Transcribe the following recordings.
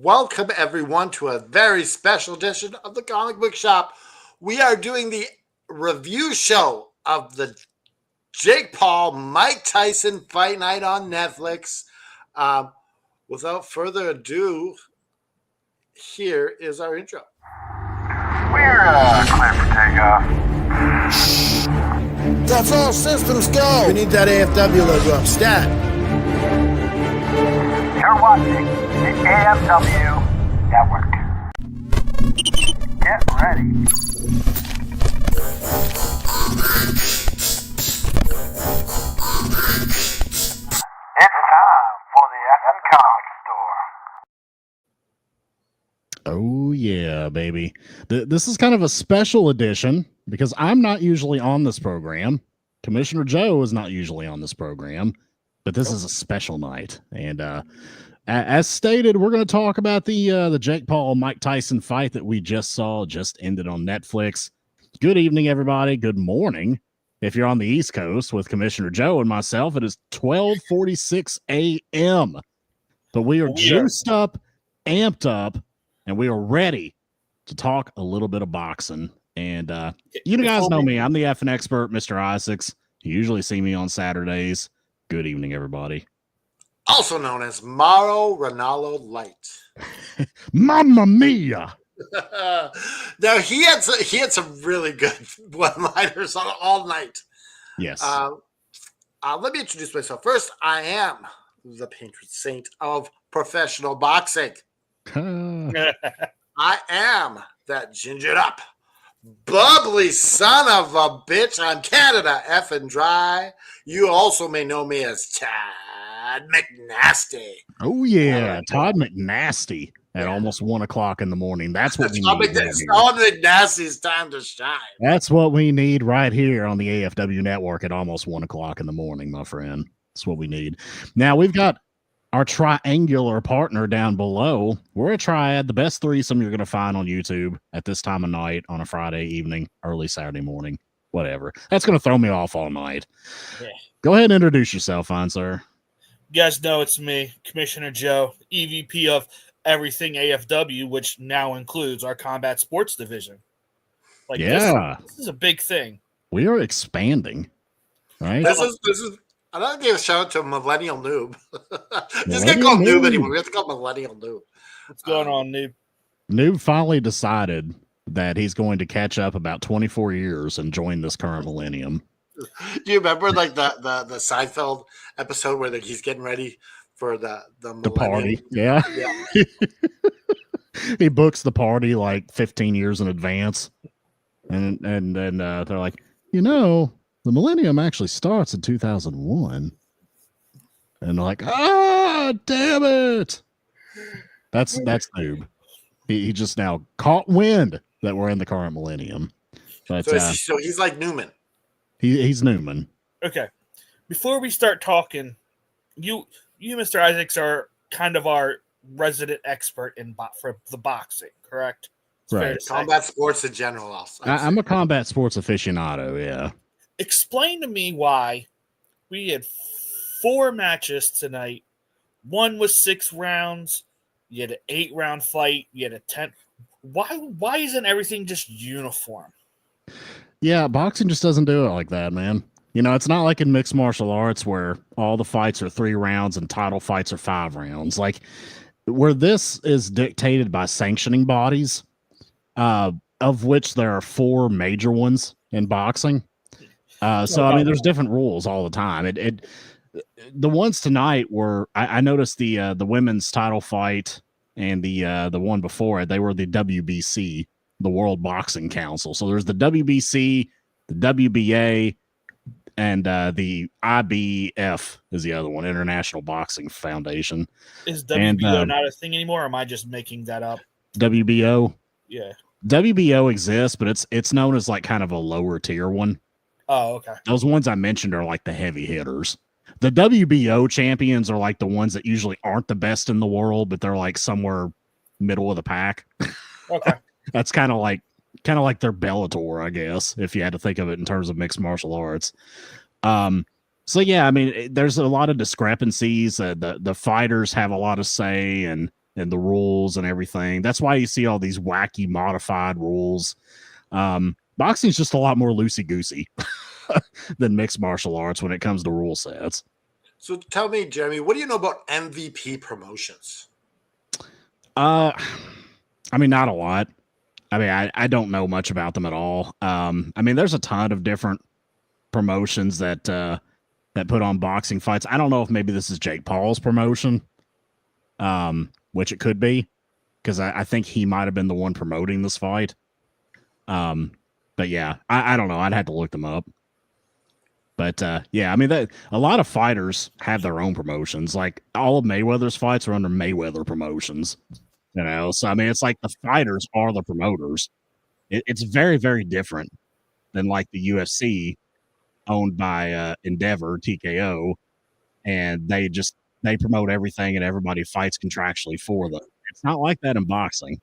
welcome everyone to a very special edition of the Comic Book Shop. We are doing the review show of the Jake Paul, Mike Tyson fight night on Netflix. Without further ado, here is our intro. We're clear for takeoff. That's all systems go. We need that AFW logo up. Stat. You're watching the AFW Network. Get ready. It's time for the FM Comic Store. Oh, yeah, baby. This is kind of a special edition because I'm not usually on this program. Commissioner Joe is not usually on this program, but this is a special night. And as stated, we're going to talk about the Jake Paul, Mike Tyson fight that we just ended on Netflix. Good evening, everybody. Good morning. If you're on the East Coast with Commissioner Joe and myself, it is 12:46 a.m. But we are juiced up, amped up, and we are ready to talk a little bit of boxing. And you guys know me. I'm the effing expert, Mr. Isaacs. You usually see me on Saturdays. Good evening, everybody. Also known as Mauro Ronaldo Light. Mamma mia! Now he had some really good one-liners all night. Yes. Let me introduce myself. First, I am the patron saint of professional boxing. I am that gingered up, bubbly son of a bitch. I'm Canada effing dry. You also may know me as Todd McNasty. Oh, yeah. Todd McNasty at almost 1 o'clock in the morning. That's what we need. Todd McNasty's time to shine. That's what we need right here on the AFW network at almost 1 o'clock in the morning, my friend. That's what we need. Now, we've got our triangular partner down below. We're a triad, the best threesome you're going to find on YouTube at this time of night on a Friday evening, early Saturday morning, whatever. That's going to throw me off all night. Yeah. Go ahead and introduce yourself, fine sir. You guys know it's me, Commissioner Joe, EVP of everything AFW, which now includes our combat sports division. This is a big thing. We are expanding, right? This is. I'm not giving a shout out to Millennial Noob. Just can't call him Noob anymore. We have to call him Millennial Noob. What's going on, Noob? Noob finally decided that he's going to catch up about 24 years and join this current millennium. Do you remember like the Seinfeld episode where he's getting ready for the party? Yeah. He books the party like 15 years in advance, and then they're like, the millennium actually starts in 2001. And they're like, damn it. That's Noob. He just now caught wind that we're in the current millennium. But, so he's like Newman. He's Newman. Okay. Before we start talking, you Mr. Isaacs, are kind of our resident expert for the boxing, correct? Right. Combat sports in general. I'm a combat sports aficionado, yeah. Explain to me why we had 4 matches tonight. One was 6 rounds. You had an 8-round fight. You had a 10. Why isn't everything just uniform? Yeah, boxing just doesn't do it like that, man. It's not like in mixed martial arts where all the fights are 3 rounds and title fights are 5 rounds. Like where this is dictated by sanctioning bodies, of which there are 4 major ones in boxing. There's different rules all the time. The ones tonight were, I noticed the women's title fight and the one before it, they were the WBC, the World Boxing Council. So there's the WBC, the WBA, and the IBF is the other one, International Boxing Foundation. Is WBO not a thing anymore, or am I just making that up? WBO? Yeah. WBO exists, but it's known as like kind of a lower tier one. Oh, okay. Those ones I mentioned are like the heavy hitters. The WBO champions are like the ones that usually aren't the best in the world, but they're like somewhere middle of the pack. Okay. That's kind of like their Bellator, I guess, if you had to think of it in terms of mixed martial arts. So yeah, I mean, there's a lot of discrepancies. The fighters have a lot of say, and and the rules and everything. That's why you see all these wacky modified rules. Boxing's just a lot more loosey-goosey than mixed martial arts when it comes to rule sets. So tell me, Jeremy, what do you know about MVP promotions? I mean, not a lot. I mean, I don't know much about them at all. I mean, there's a ton of different promotions that put on boxing fights. I don't know if maybe this is Jake Paul's promotion, which it could be, because I think he might have been the one promoting this fight. But yeah, I don't know. I'd have to look them up. But yeah, I mean, a lot of fighters have their own promotions. Like all of Mayweather's fights are under Mayweather promotions. You know, so I mean, it's like the fighters are the promoters. It's very, very different than like the UFC owned by Endeavor, TKO, and they promote everything and everybody fights contractually for them. It's not like that in boxing.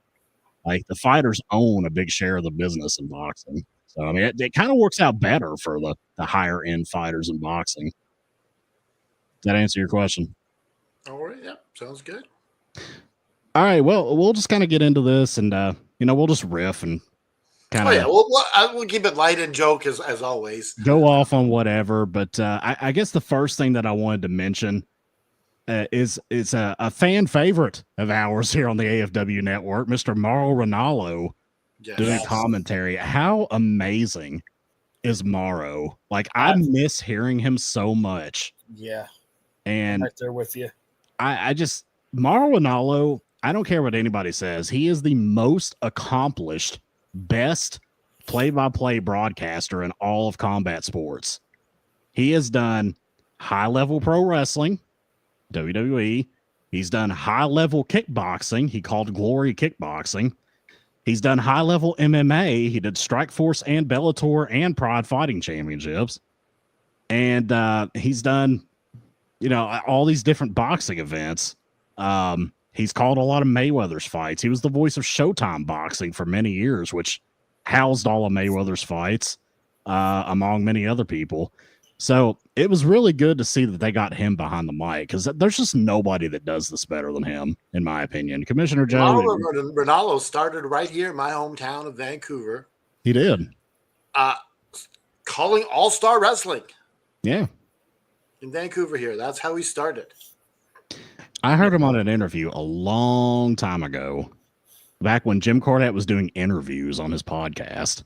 Like the fighters own a big share of the business in boxing. So I mean, it kind of works out better for the higher end fighters in boxing. Does that answer your question? All right, yeah, sounds good. All right, well, we'll just kind of get into this, and we'll just riff and kind of. Oh yeah, we'll keep it light and joke as always. Go off on whatever, but I guess the first thing that I wanted to mention is a fan favorite of ours here on the AFW network, Mr. Mauro Ranallo, doing commentary. How amazing is Mauro? Like I miss hearing him so much. Yeah, and I'm right there with you. I just Mauro Ranallo. I don't care what anybody says. He is the most accomplished, best play-by-play broadcaster in all of combat sports. He has done high-level pro wrestling, WWE. He's done high-level kickboxing. He called Glory Kickboxing. He's done high-level MMA. He did Strikeforce and Bellator and Pride Fighting Championships. And he's done, all these different boxing events. He's called a lot of Mayweather's fights. He was the voice of Showtime Boxing for many years, which housed all of Mayweather's fights, among many other people. So it was really good to see that they got him behind the mic, because there's just nobody that does this better than him, in my opinion. Commissioner Joe. Ronaldo started right here in my hometown of Vancouver. He did. Calling All-Star Wrestling. Yeah. In Vancouver here. That's how he started. I heard him on an interview a long time ago, back when Jim Cornette was doing interviews on his podcast.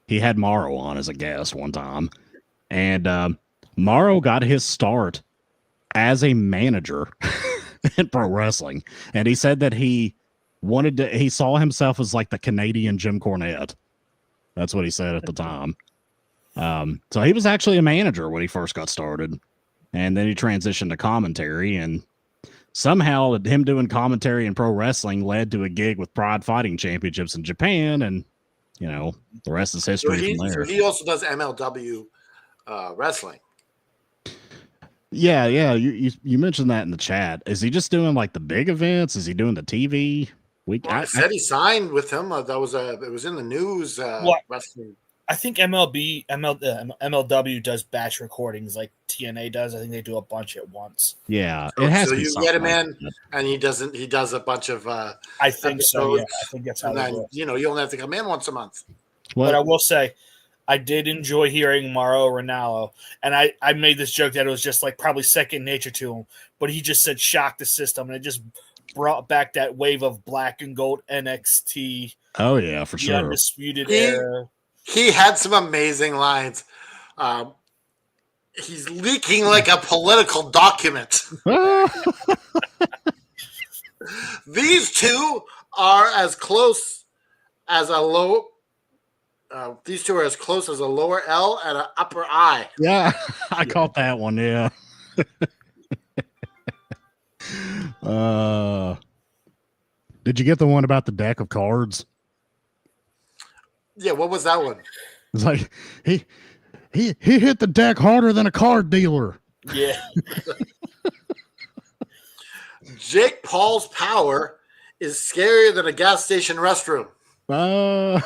He had Mauro on as a guest one time, and Mauro got his start as a manager in pro wrestling, and he said that he saw himself as like the Canadian Jim Cornette. That's what he said at the time. So he was actually a manager when he first got started, and then he transitioned to commentary, and somehow him doing commentary in pro wrestling led to a gig with Pride Fighting Championships in Japan, and the rest is history from there. So he also does MLW wrestling. Yeah. You mentioned that in the chat. Is he just doing like the big events? Is he doing the TV? I said he signed with him. It was in the news. Wrestling. I think MLW does batch recordings like TNA does. I think they do a bunch at once. Yeah, it has. So you get him in, and he does a bunch of. I think episodes, so. Yeah, I think that's how. And then you only have to come in once a month. Well, but I will say, I did enjoy hearing Mauro Ranallo, and I made this joke that it was just like probably second nature to him. But he just said shock the system, and it just brought back that wave of black and gold NXT. Oh yeah, for sure. Undisputed era. He had some amazing lines. He's leaking like a political document. These two are as close as a low. These two are as close as a lower L and an upper I. Yeah, I caught that one. Yeah. Did you get the one about the deck of cards? Yeah, what was that one? It's like he hit the deck harder than a card dealer. Yeah. Jake Paul's power is scarier than a gas station restroom. I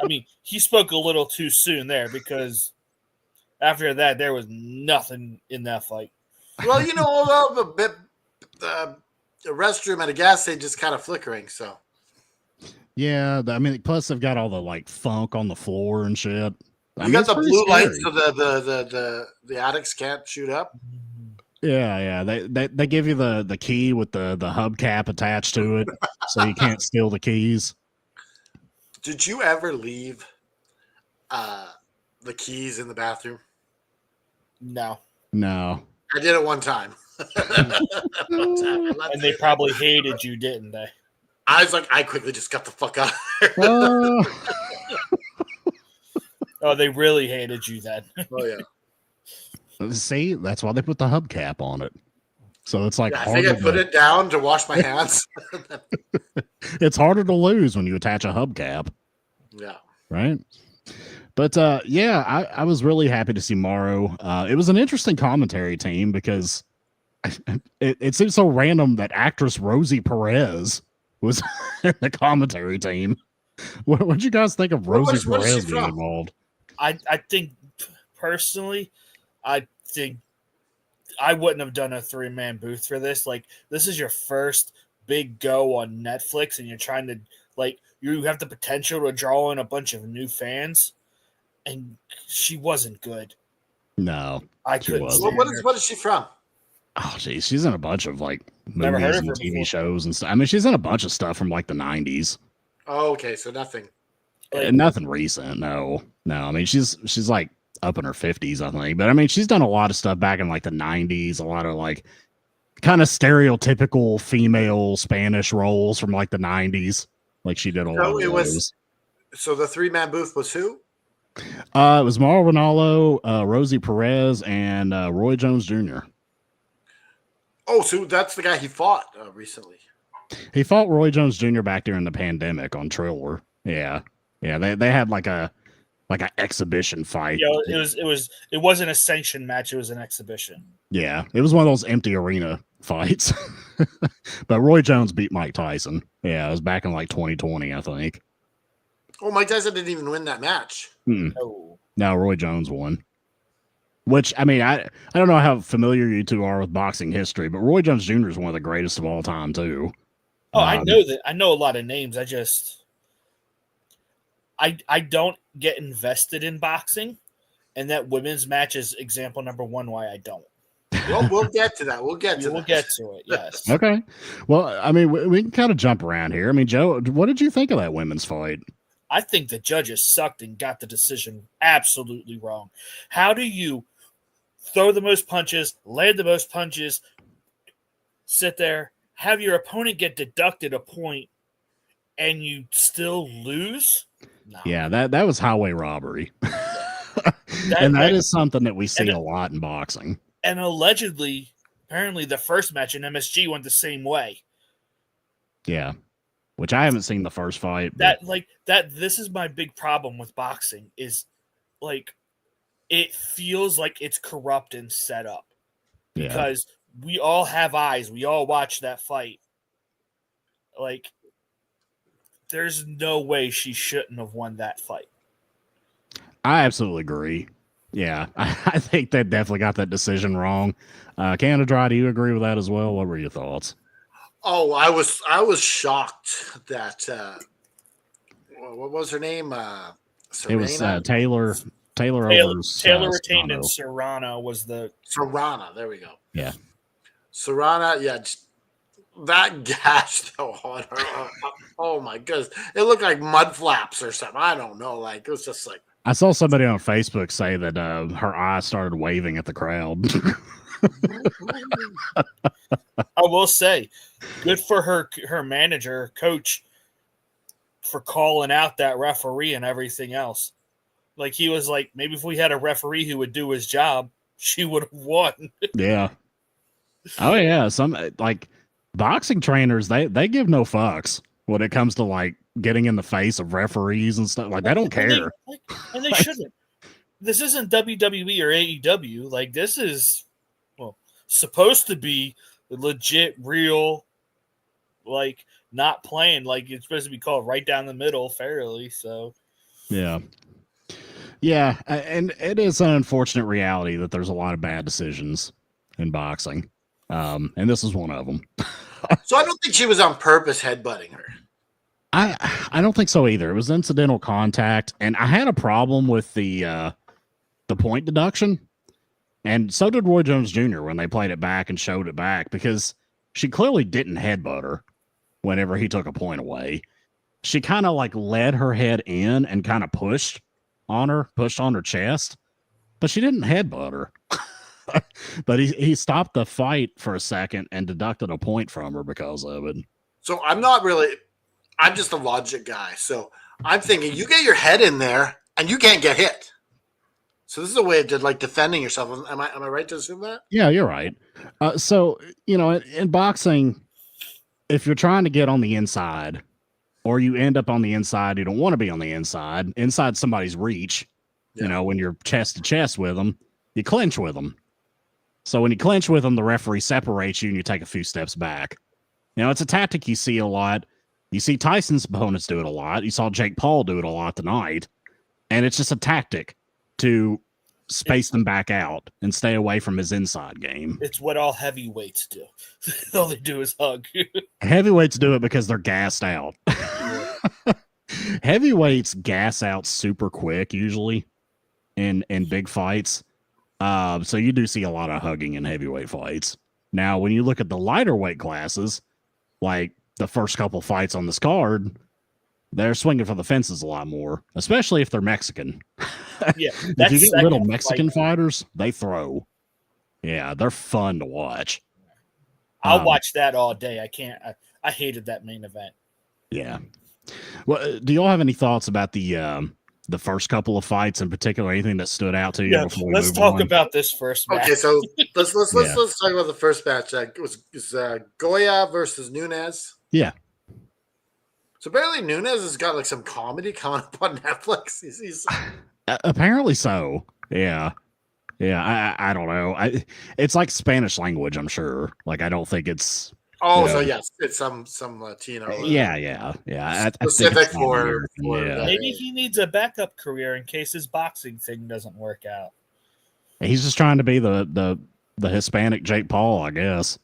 mean, he spoke a little too soon there, because after that, there was nothing in that fight. Well, a bit a restroom and a gas station just kind of flickering. So Yeah, I mean, plus they've got all the like funk on the floor and shit. I you mean, got it's the pretty blue scary. lights so the addicts can't shoot up. Yeah. They give you the key with the hubcap attached to it, so you can't steal the keys. Did you ever leave the keys in the bathroom? No. No. I did it one time. And they probably hated you, didn't they? I was like, I quickly just got the fuck out of there. Oh, they really hated you then. Oh yeah. See, that's why they put the hubcap on it. So it's like Yeah, I think I put it down to wash my hands. It's harder to lose when you attach a hubcap, Yeah. right? But yeah, I was really happy to see Morrow. It was an interesting commentary team because it seems so random that actress Rosie Perez was in the commentary team. What'd you guys think of Rosie what is she Perez being from? involved? I think personally, I think I wouldn't have done a 3-man booth for this. Like, this is your first big go on Netflix, and you're trying to, like, you have the potential to draw in a bunch of new fans, and she wasn't good. No, I she couldn't wasn't. stand her. What is she from? Oh, geez, she's in a bunch of like Never heard movies of and her TV before. shows and stuff. I mean, she's in a bunch of stuff from like the '90s. Oh, okay, so nothing. Like, Nothing recent. No. I mean, she's like up in her 50s, I think. But I mean, she's done a lot of stuff back in like the 90s. A lot of like kind of stereotypical female Spanish roles from like the 90s. Like she did a lot of those. So the 3-man booth was who? It was Mauro Ronaldo, Rosie Perez, and Roy Jones Jr. Oh, so that's the guy he fought recently. He fought Roy Jones Jr. back during the pandemic on Triller. Yeah. They had like an exhibition fight. it wasn't a sanctioned match. It was an exhibition. Yeah, it was one of those empty arena fights. But Roy Jones beat Mike Tyson. Yeah, it was back in like 2020, I think. Oh, Mike Tyson didn't even win that match. Oh. No, Roy Jones won. Which, I mean, I don't know how familiar you two are with boxing history, but Roy Jones Jr. is one of the greatest of all time, too. Oh, I know that. I know a lot of names. I don't get invested in boxing, and that women's match is example number one why I don't. Well, we'll get to that. We'll get to it. Yes. Okay. Well, I mean, we can kind of jump around here. I mean, Joe, what did you think of that women's fight? I think the judges sucked and got the decision absolutely wrong. How do you throw the most punches, land the most punches, sit there, have your opponent get deducted a point, and you still lose? No. Yeah, that was highway robbery. That is something that we see a lot in boxing. And allegedly, apparently the first match in MSG went the same way. Yeah. Which I haven't seen the first fight. This is my big problem with boxing is like it feels like it's corrupt and set up. Yeah. Because we all have eyes. We all watch that fight. Like, there's no way she shouldn't have won that fight. I absolutely agree. Yeah, I think they definitely got that decision wrong. Canada, do you agree with that as well? What were your thoughts? Oh, I was shocked that what was her name? It was Taylor Taylor retained, and Serrano was the Serrano. There we go. Yeah, Serrano. Yeah, that gash though on her. Oh my goodness, it looked like mud flaps or something. I don't know. Like it was just like. I saw somebody on Facebook say that her eyes started waving at the crowd. I will say, good for her manager, coach, for calling out that referee and everything else. Like he was like, maybe if we had a referee who would do his job, she would have won. Yeah. Oh yeah. Some like boxing trainers, they give no fucks when it comes to like getting in the face of referees and stuff. Like they don't care. And they shouldn't. This isn't WWE or AEW. Like this is supposed to be legit, real, like not playing. Like it's supposed to be called right down the middle fairly. So yeah. And it is an unfortunate reality that there's a lot of bad decisions in boxing. And this is one of them. So I don't think she was on purpose headbutting her. I don't think so either. It was incidental contact, and I had a problem with the point deduction, and so did Roy Jones Jr. when they played it back and showed it back, because she clearly didn't headbutt her whenever he took a point away. She kind of like led her head in and kind of pushed on her chest, but she didn't headbutt her. But he stopped the fight for a second and deducted a point from her because of it. So I'm just a logic guy. So I'm thinking you get your head in there and you can't get hit. So this is a way of like defending yourself. Am I right to assume that? Yeah, you're right. So, in boxing, if you're trying to get on the inside or you end up on the inside, you don't want to be on the inside somebody's reach, when you're chest to chest with them, you clinch with them. So when you clinch with them, the referee separates you and you take a few steps back. It's a tactic you see a lot. You see Tyson's opponents do it a lot. You saw Jake Paul do it a lot tonight. And it's just a tactic to space them back out and stay away from his inside game. It's what all heavyweights do. All they do is hug. Heavyweights do it because they're gassed out. Heavyweights gas out super quick usually in big fights. So you do see a lot of hugging in heavyweight fights. Now, when you look at the lighter weight classes, like the first couple fights on this card, they're swinging for the fences a lot more, especially if they're Mexican. Yeah, if you get little Mexican fighters, they throw. Yeah, they're fun to watch. I'll watch that all day. I can't. I hated that main event. Yeah. Well, do y'all have any thoughts about the first couple of fights in particular? Anything that stood out to you? Yeah, let's talk about this first match. Okay, so let's talk about the first match. It was Goya versus Nunes. Yeah. So apparently Nunes has got like some comedy coming up on Netflix. He's apparently so. Yeah. Yeah. I don't know. It's like Spanish language, I'm sure. Like, I don't think it's. So yes, it's some Latino. Yeah. Specific for maybe he needs a backup career in case his boxing thing doesn't work out. He's just trying to be the Hispanic Jake Paul, I guess.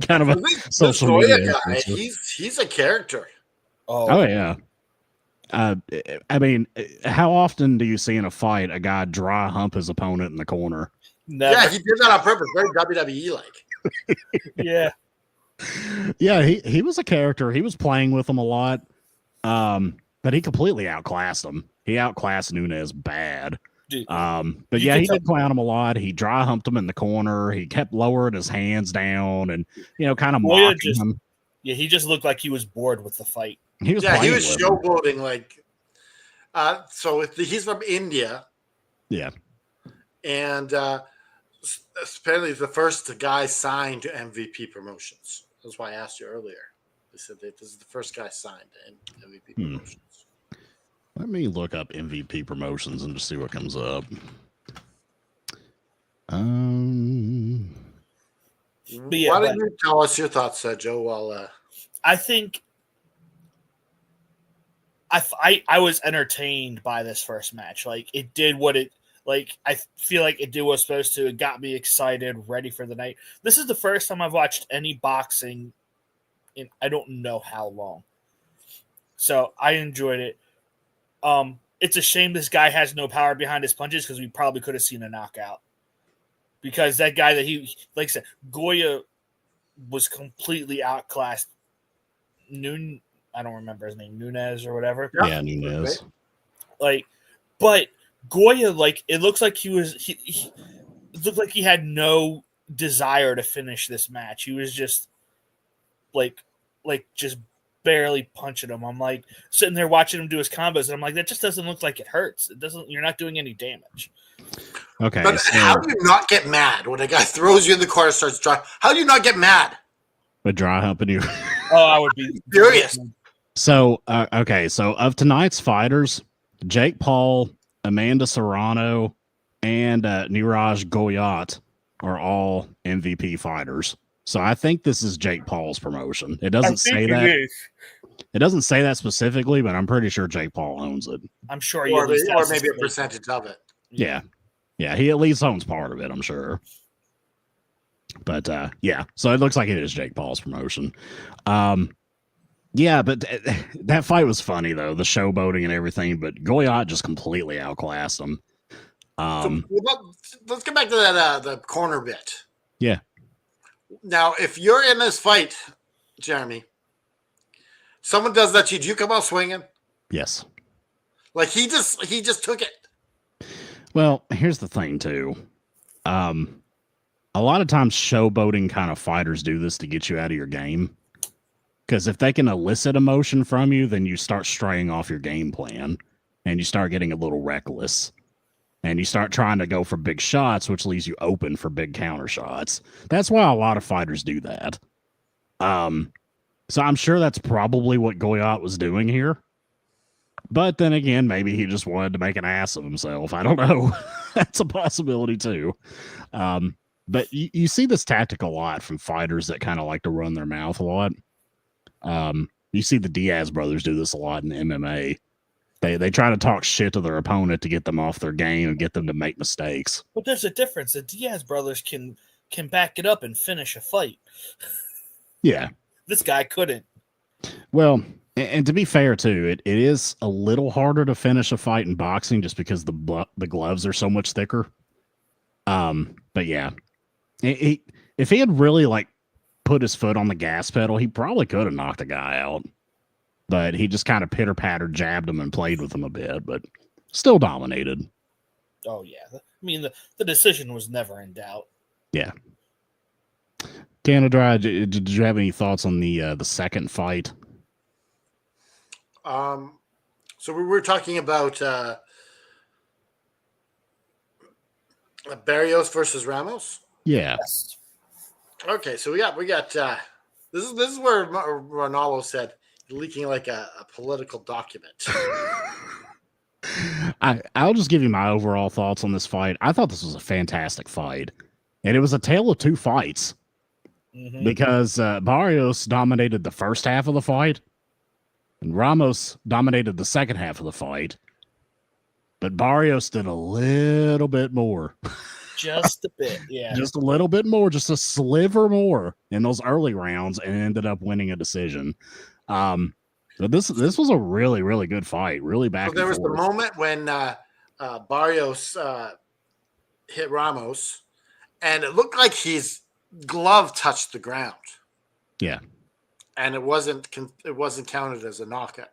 Kind of a social media guy. He's a character. Oh yeah. I mean, how often do you see in a fight a guy dry hump his opponent in the corner? Never. Yeah, he did that on purpose. Very WWE like. Yeah. Yeah, he was a character. He was playing with him a lot. But he completely outclassed him. He outclassed Nunes bad. Dude, but yeah, he did play on him a lot. He dry humped him in the corner. He kept lowering his hands down and kind of mocking him. Yeah, he just looked like he was bored with the fight. He was showboating like. He's from India. Yeah. And apparently the first guy signed to MVP Promotions. That's why I asked you earlier. They said that this is the first guy signed to MVP Promotions. Let me look up MVP Promotions and just see what comes up. Why don't you tell us your thoughts, Joe? While I think I was entertained by this first match. Like, it did what it. Like, I feel like it did what it was supposed to. It got me excited, ready for the night. This is the first time I've watched any boxing in I don't know how long. So I enjoyed it. It's a shame this guy has no power behind his punches because we probably could have seen a knockout. Because that guy that like I said, Goya was completely outclassed. I don't remember his name, Nunes or whatever. Yeah, Nunes. But Goya, it looks like he looked like he had no desire to finish this match. He was just just barely punching him. I'm like sitting there watching him do his combos, and I'm like, that just doesn't look like it hurts. It doesn't. You're not doing any damage. Okay. But how do you not get mad when a guy throws you in the corner, starts dry? How do you not get mad? With dry humping you. Oh, I would be furious. So, okay. So of tonight's fighters, Jake Paul, Amanda Serrano, and Niraj Goyat are all MVP fighters. So I think this is Jake Paul's promotion. It doesn't say that. It doesn't say that specifically, but I'm pretty sure Jake Paul owns it. I'm sure or maybe a percentage of it. Yeah. Yeah, he at least owns part of it, I'm sure. But yeah, so it looks like it is Jake Paul's promotion. Yeah, but that fight was funny though, the showboating and everything. But Goyat just completely outclassed him. So let's get back to that the corner bit. Yeah. Now, if you're in this fight, Jeremy, someone does that to you, do you come out swinging? Yes. Like he just took it. Well, here's the thing too. A lot of times showboating kind of fighters do this to get you out of your game. Because if they can elicit emotion from you, then you start straying off your game plan and you start getting a little reckless. And you start trying to go for big shots, which leaves you open for big counter shots. That's why a lot of fighters do that. So I'm sure that's probably what Goyat was doing here. But then again, maybe he just wanted to make an ass of himself. I don't know. That's a possibility too. But you see this tactic a lot from fighters that kind of like to run their mouth a lot. You see the Diaz brothers do this a lot in MMA. They try to talk shit to their opponent to get them off their game and get them to make mistakes. But there's a difference. The Diaz brothers can back it up and finish a fight. Yeah. This guy couldn't. Well, and to be fair too, it is a little harder to finish a fight in boxing just because the gloves are so much thicker. But yeah, if he had really like put his foot on the gas pedal, he probably could have knocked a guy out. But he just kind of pitter-pattered, jabbed him, and played with him a bit, but still dominated. Oh, yeah. I mean, the decision was never in doubt. Yeah. Canada, did you have any thoughts on the second fight? So we were talking about Barrios versus Ramos. Yeah. Yes. Okay, so we got this is where Ronaldo said leaking like a political document. I'll just give you my overall thoughts on this fight. I thought this was a fantastic fight, and it was a tale of two fights because Barrios dominated the first half of the fight, and Ramos dominated the second half of the fight. But Barrios did a little bit more. Just a bit, yeah. Just a little bit more, just a sliver more in those early rounds, and ended up winning a decision. But this was a really, really good fight. Really back. So there was the moment when Barrios hit Ramos, and it looked like his glove touched the ground. Yeah, and it wasn't counted as a knockout.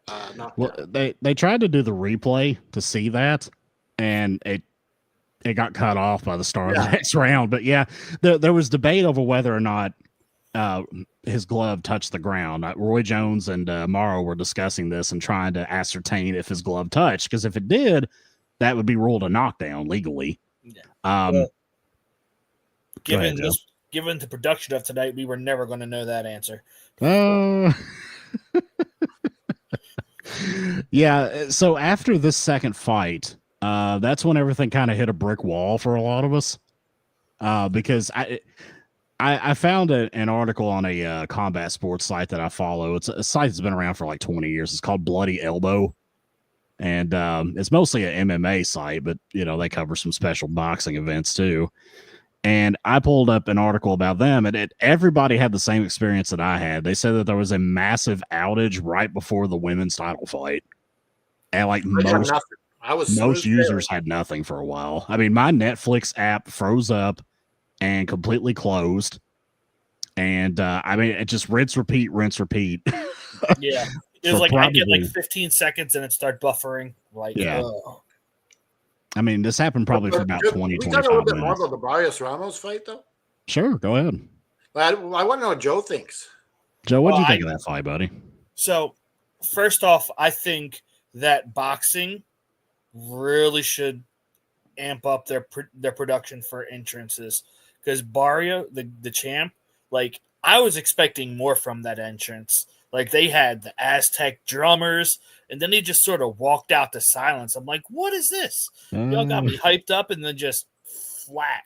Well, they tried to do the replay to see that, and it got cut off by the start of the next round. But yeah, there was debate over whether or not his glove touched the ground. Roy Jones and Morrow were discussing this and trying to ascertain if his glove touched, because if it did, that would be ruled a knockdown legally. Yeah. Given the production of tonight, we were never going to know that answer. Yeah. So after this second fight, that's when everything kind of hit a brick wall for a lot of us, because I found an article on a combat sports site that I follow. It's a site that's been around for like 20 years. It's called Bloody Elbow. And it's mostly an MMA site, but, they cover some special boxing events too. And I pulled up an article about them, and everybody had the same experience that I had. They said that there was a massive outage right before the women's title fight. And like most users had nothing for a while. I mean, my Netflix app froze up and completely closed. And it just rinse, repeat. Yeah. It was like I get like 15 seconds and it started buffering. Like, I mean, this happened probably for about 20, 25 minutes. We talk a little bit more about the Barrios Ramos fight, though? Sure, go ahead. I want to know what Joe thinks. Joe, what do you think of that fight, buddy? So, first off, I think that boxing really should amp up their production for entrances, because Barrio, the champ, like, I was expecting more from that entrance. Like, they had the Aztec drummers, and then he just sort of walked out to silence. I'm like, what is this? Y'all got me hyped up and then just flat.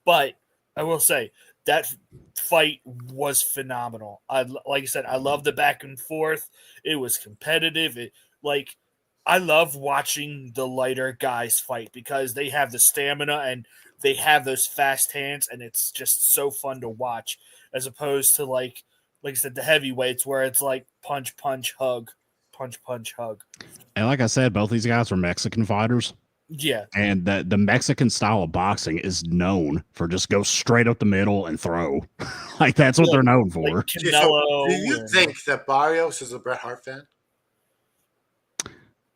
But I will say, that fight was phenomenal. Like I said, I love the back and forth. It was competitive. I love watching the lighter guys fight because they have the stamina and they have those fast hands, and it's just so fun to watch, as opposed to like I said, the heavyweights where it's like punch, punch, hug, punch, punch, hug. And like I said, both these guys are Mexican fighters. Yeah. And the Mexican style of boxing is known for just go straight up the middle and throw. Like that's what they're known for. Like Canelo. Do you think that Barrios is a Bret Hart fan?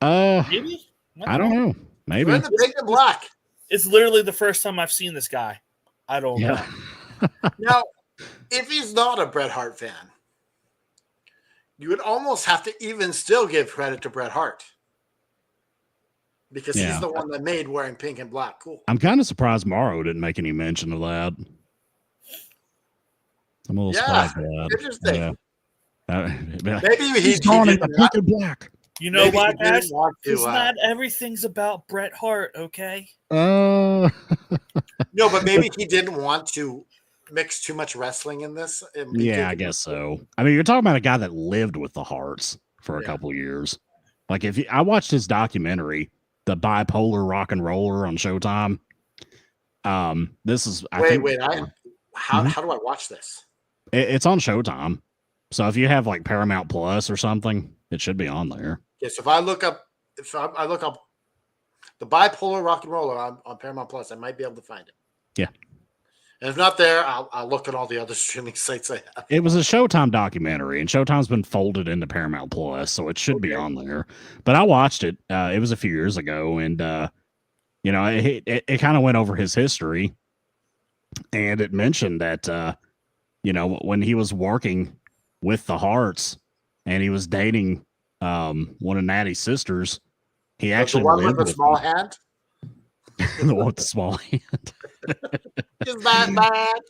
Maybe? I don't know. Maybe. We're in the big and black. It's literally the first time I've seen this guy. I don't know. Now, if he's not a Bret Hart fan, you would almost have to even still give credit to Bret Hart. Because he's the one that made wearing pink and black cool. I'm kind of surprised Morrow didn't make any mention of that. I'm a little surprised by that. Interesting. Maybe he's gone in the pink and black. You know what, guys? It's not everything's about Bret Hart, okay? No, but maybe he didn't want to mix too much wrestling in this. Yeah, I guess so. I mean, you're talking about a guy that lived with the Harts for a couple of years. Like I watched his documentary, The Bipolar Rock and Roller on Showtime. This is how do I watch this? It's on Showtime. So if you have like Paramount Plus or something, it should be on there. Yes, if I look up The Bipolar Rock and Roller on Paramount Plus, I might be able to find it. Yeah. And if not there, I'll look at all the other streaming sites I have. It was a Showtime documentary, and Showtime's been folded into Paramount Plus, so it should be on there. But I watched it. It was a few years ago, and it kind of went over his history, and it mentioned that when he was working with the Harts and he was dating one of Natty's sisters, he actually the one with the small hand. The one with the small hand. Is that bad?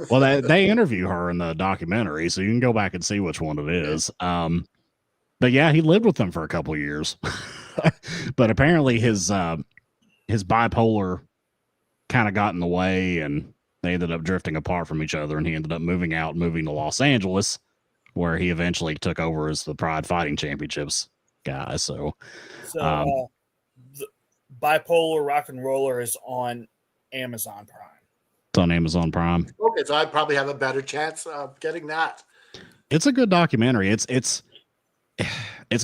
Well, they interview her in the documentary, so you can go back and see which one it is. But yeah, he lived with them for a couple of years. But apparently his bipolar kind of got in the way, and they ended up drifting apart from each other, and he ended up moving to Los Angeles, where he eventually took over as the Pride Fighting Championships guy. So the Bipolar Rock and Roller is on Amazon Prime. It's on Amazon Prime. Okay, so I probably have a better chance of getting that. It's a good documentary. It's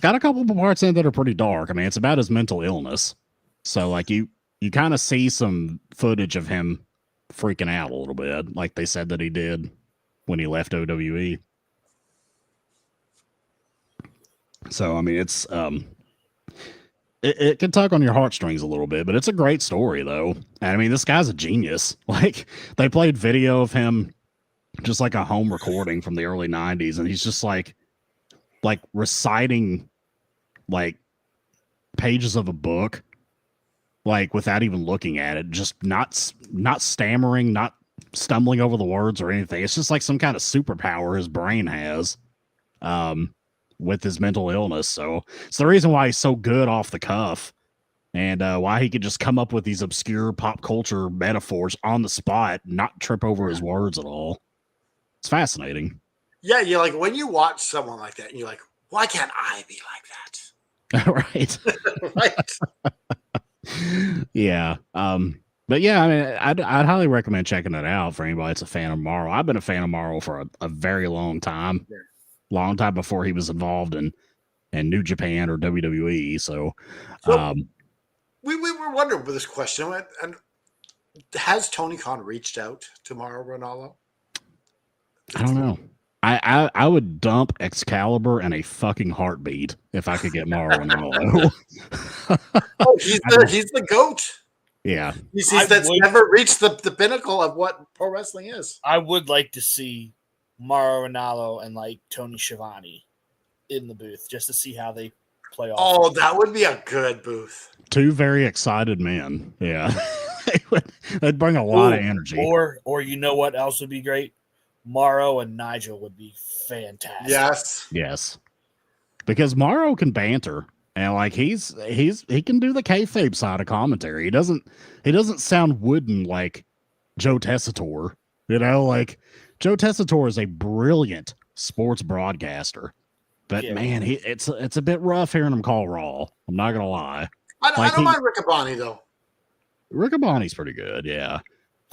got a couple of parts in it that are pretty dark. I mean, it's about his mental illness. So like you kind of see some footage of him freaking out a little bit, like they said that he did when he left OWE. So I mean, it's it can tug on your heartstrings a little bit, but it's a great story though. And I mean, this guy's a genius. Like they played video of him, just like a home recording from the early 90s, and he's just like reciting like pages of a book, like without even looking at it, just not stammering, not stumbling over the words or anything. It's just like some kind of superpower his brain has with his mental illness. So it's the reason why he's so good off the cuff, and why he could just come up with these obscure pop culture metaphors on the spot, not trip over his words at all. It's fascinating. Yeah, you're like, when you watch someone like that, and you're like, why can't I be like that? Right. Right. Yeah. But yeah, I mean, I'd highly recommend checking it out for anybody that's a fan of Morrow. I've been a fan of Morrow for a very long time. Yeah. Long time before he was involved in New Japan or WWE. So we were wondering with this question, and has Tony Khan reached out to Mauro Ranallo? I don't know. I would dump Excalibur in a fucking heartbeat if I could get Mauro Ranallo. Oh, he's the GOAT. Yeah. He's never reached the pinnacle of what pro wrestling is. I would like to see Mauro Ranallo and like Tony Schiavone in the booth just to see how they play off. Oh, that would be a good booth. Two very excited men. Yeah. They'd bring a lot of energy. Or you know what else would be great? Mauro and Nigel would be fantastic. Yes. Because Mauro can banter, and like he can do the kayfabe side of commentary. He doesn't sound wooden like Joe Tessitore. You know, like Joe Tessitore is a brilliant sports broadcaster, But Yeah. man, it's a bit rough hearing him call Raw. I'm not gonna lie. I don't mind Riccaboni though. Riccaboni's pretty good, yeah.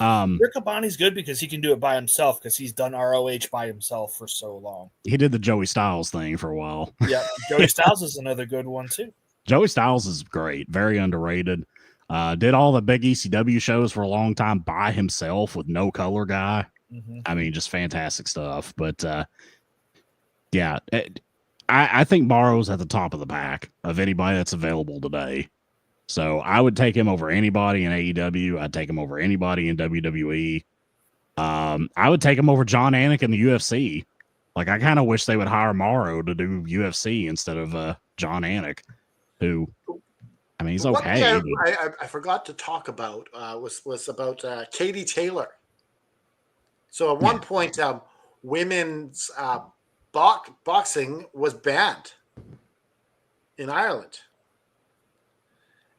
Riccaboni's good because he can do it by himself because he's done ROH by himself for so long. He did the Joey Styles thing for a while. Yeah, Joey Styles is another good one too. Joey Styles is great, very underrated. Did all the big ECW shows for a long time by himself with no color guy. Mm-hmm. I mean, just fantastic stuff. But yeah, I think Morrow's at the top of the pack of anybody that's available today. So I would take him over anybody in AEW. I'd take him over anybody in WWE. I would take him over John Anik in the UFC. Like, I kind of wish they would hire Morrow to do UFC instead of John Anik, who, I mean, he's okay. One thing I forgot to talk about was about Katie Taylor. So at one point, women's boxing was banned in Ireland.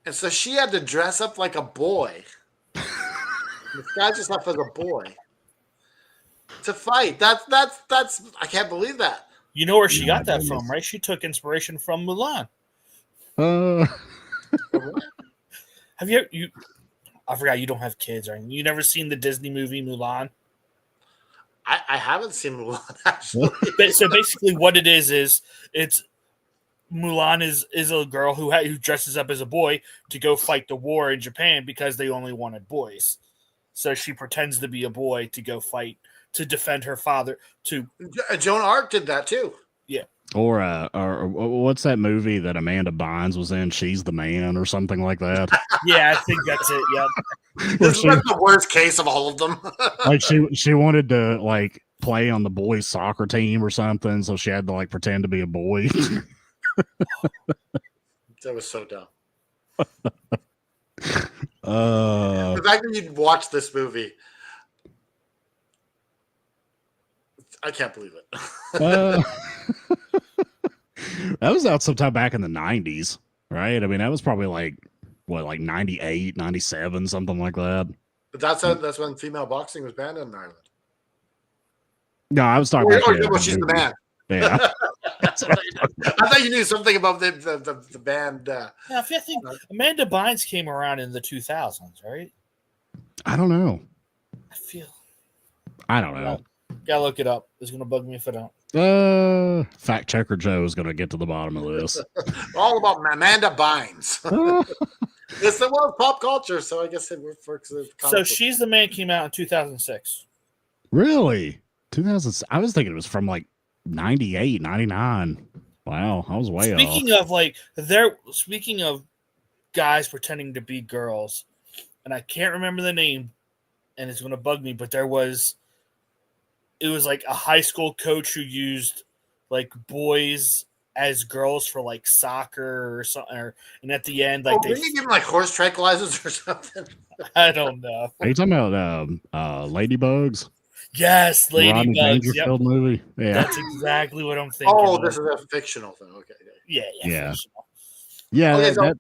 And so she had to dress up like a boy. Disguise herself as a boy to fight. That's I can't believe that. You know where she got that from, right? She took inspiration from Mulan. Have you I forgot you don't have kids, right? You never seen the Disney movie Mulan? I haven't seen Mulan actually. So basically what it is it's Mulan is a girl who dresses up as a boy to go fight the war in Japan because they only wanted boys. So she pretends to be a boy to go fight to defend her father. Joan of Arc did that too. Yeah. Or what's that movie that Amanda Bynes was in? She's the Man or something like that. Yeah, I think that's it. Yep. This is the worst case of all of them. Like she wanted to like play on the boys' soccer team or something, so she had to like pretend to be a boy. That was so dumb. The fact that you'd watch this movie, I can't believe it. That was out sometime back in the 90s, right? I mean, that was probably like 98, 97, something like that. But that's when female boxing was banned in Ireland. No, I was talking about she's the man. Yeah. I thought you knew something about the band. Yeah, I think Amanda Bynes came around in the 2000s, right? I don't know. I don't know. Gotta look it up. It's gonna bug me if I don't. Fact checker Joe is gonna get to the bottom of this. All about Amanda Bynes. It's the world of pop culture, so I guess it works. So She's the Man came out in 2006. Really? 2000? I was thinking it was from like 98, 99. Wow, I was way off. Speaking of guys pretending to be girls, and I can't remember the name, and it's gonna bug me, but it was like a high school coach who used like boys as girls for like soccer or something, and at the end, like didn't you give them like horse tranquilizers or something? I don't know. Are you talking about Ladybugs? Yes, Ladybugs. Dangerfield movie. Yeah, that's exactly what I'm thinking. Oh, this is a fictional thing. Okay. Yeah. Fictional. Yeah, okay,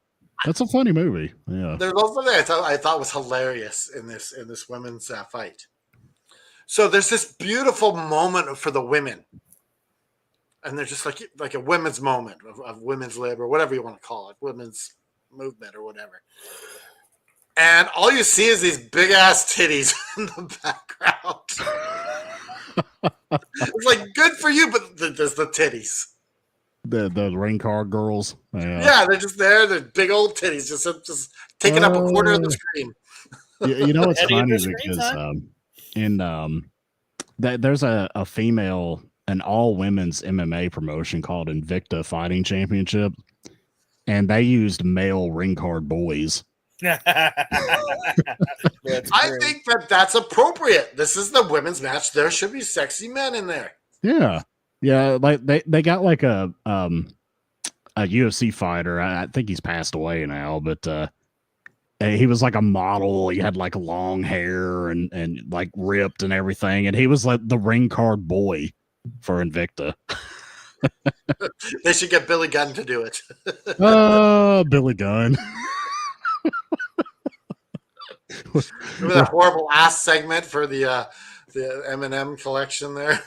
that's a funny movie. Yeah. There's also something I thought was hilarious in this women's fight. So there's this beautiful moment for the women, and they're just like a women's moment of women's labor, whatever you want to call it, women's movement or whatever. And all you see is these big ass titties in the background. It's like good for you, but there's the titties. The ring card girls. Yeah, they're just there. They're big old titties, just taking up a quarter of the screen. You know what's funny because there's a female, an all women's MMA promotion called Invicta Fighting Championship, and they used male ring card boys. I think that's appropriate. This is the women's match. There should be sexy men in there. Yeah, like they got like a UFC fighter. I think he's passed away now, but he was like a model. He had like long hair and like ripped and everything, and he was like the ring card boy for Invicta. They should get Billy Gunn to do it. Billy Gunn. Remember that horrible ass segment for the M&M collection there?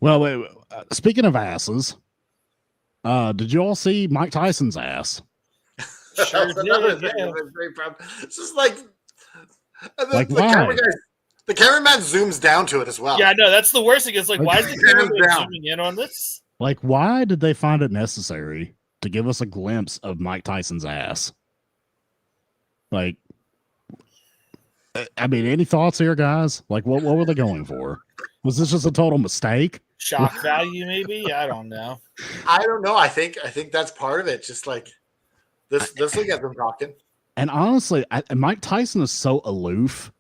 Well, speaking of asses, did you all see Mike Tyson's ass? Sure That's another did, thing. yeah. It's just like, Like, the why? the cameraman zooms down to it as well. Yeah, I know. That's the worst thing. It's like, why is the camera Hands down. zooming in on this? Like, why did they find it necessary to give us a glimpse of Mike Tyson's ass? Like, I mean, any thoughts here, guys? Like, what were they going for? Was this just a total mistake? Shock value, maybe? I don't know. I don't know. I think that's part of it. Just like this will get them talking. And honestly, Mike Tyson is so aloof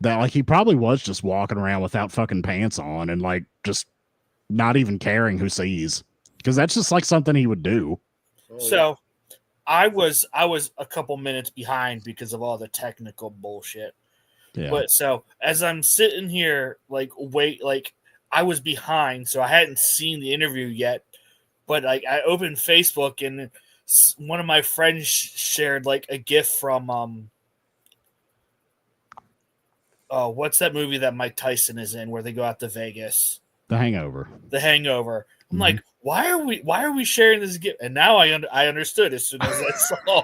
that like he probably was just walking around without fucking pants on and like just not even caring who sees, because that's just like something he would do. So I was a couple minutes behind because of all the technical bullshit. Yeah. But so as I'm sitting here, like I was behind, so I hadn't seen the interview yet. But like I opened Facebook and one of my friends shared like a GIF from what's that movie that Mike Tyson is in where they go out to Vegas? The Hangover. The Hangover. I'm like, why are we sharing this GIF? And now I understood as soon as I saw.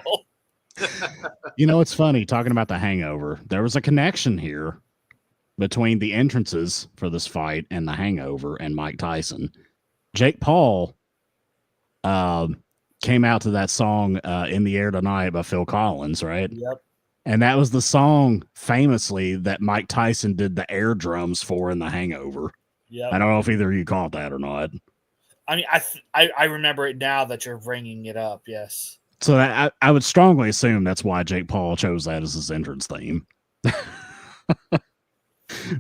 You know, it's funny talking about The Hangover. There was a connection here between the entrances for this fight and The Hangover and Mike Tyson. Jake Paul came out to that song In the Air Tonight by Phil Collins, right? Yep. And that was the song famously that Mike Tyson did the air drums for in The Hangover. Yep. I don't know if either of you caught that or not. I mean, I remember it now that you're bringing it up. Yes. So I would strongly assume that's why Jake Paul chose that as his entrance theme,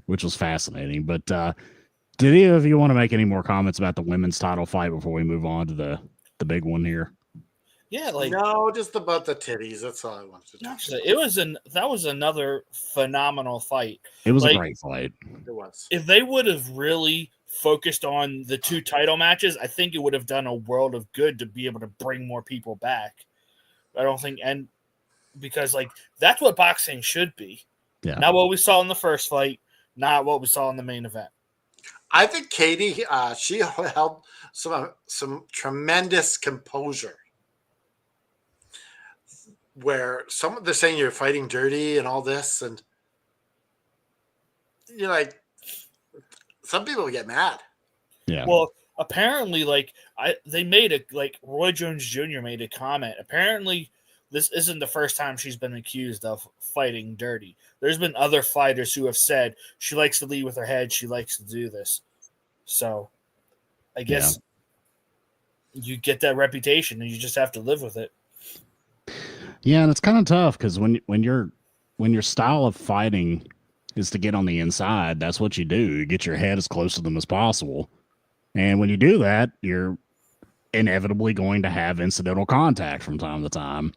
which was fascinating. But did either of you want to make any more comments about the women's title fight before we move on to the big one here? Yeah, like No, just about the titties. That's all I wanted to talk about. that was another phenomenal fight. It was Like, a great fight. It was. If they would have really focused on the two title matches, I think it would have done a world of good to be able to bring more people back. I don't think, and because like that's what boxing should be. Yeah. Not what we saw in the first fight, not what we saw in the main event. I think Katie, she held some tremendous composure. Where they're saying you're fighting dirty and all this, and you're like, some people get mad. Yeah. Well, apparently, they made Roy Jones Jr. made a comment. Apparently, this isn't the first time she's been accused of fighting dirty. There's been other fighters who have said she likes to lead with her head. She likes to do this. So, I guess you get that reputation, and you just have to live with it. Yeah, and it's kind of tough because when your style of fighting is to get on the inside, that's what you do. You get your head as close to them as possible. And when you do that, you're inevitably going to have incidental contact from time to time.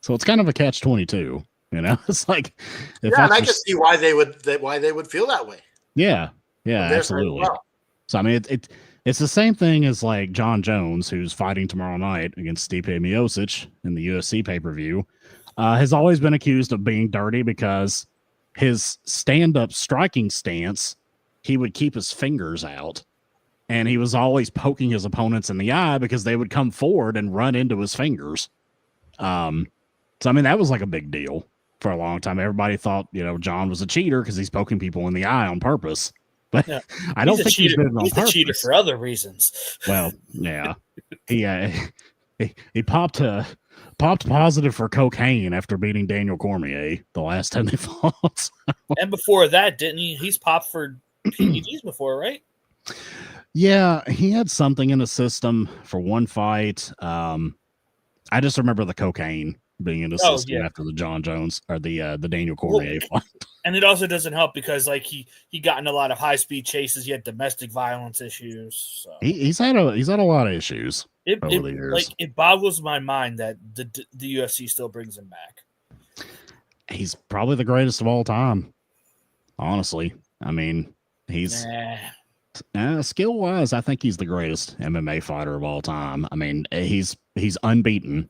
So it's kind of a catch-22, you know? It's like and I can see why they would feel that way. Yeah, absolutely. Well. So I mean it's the same thing as like John Jones, who's fighting tomorrow night against Stipe Miocic in the UFC pay-per-view, has always been accused of being dirty because his stand-up striking stance, he would keep his fingers out, and he was always poking his opponents in the eye because they would come forward and run into his fingers. So I mean, that was like a big deal for a long time. Everybody thought, John was a cheater because he's poking people in the eye on purpose. But yeah. I don't think he's doing it on purpose. He's a cheater for other reasons. Well, yeah, he popped positive for cocaine after beating Daniel Cormier the last time they fought. And before that, didn't he? He's popped for PEDs before, right? Yeah, he had something in the system for one fight. I just remember the cocaine being in the system after the John Jones or the Daniel Cormier fight. And it also doesn't help because like he got in a lot of high speed chases. He had domestic violence issues. So. He's had a lot of issues over the years. Like it boggles my mind that the UFC still brings him back. He's probably the greatest of all time. Honestly, I mean, he's skill wise. I think he's the greatest MMA fighter of all time. I mean, he's unbeaten.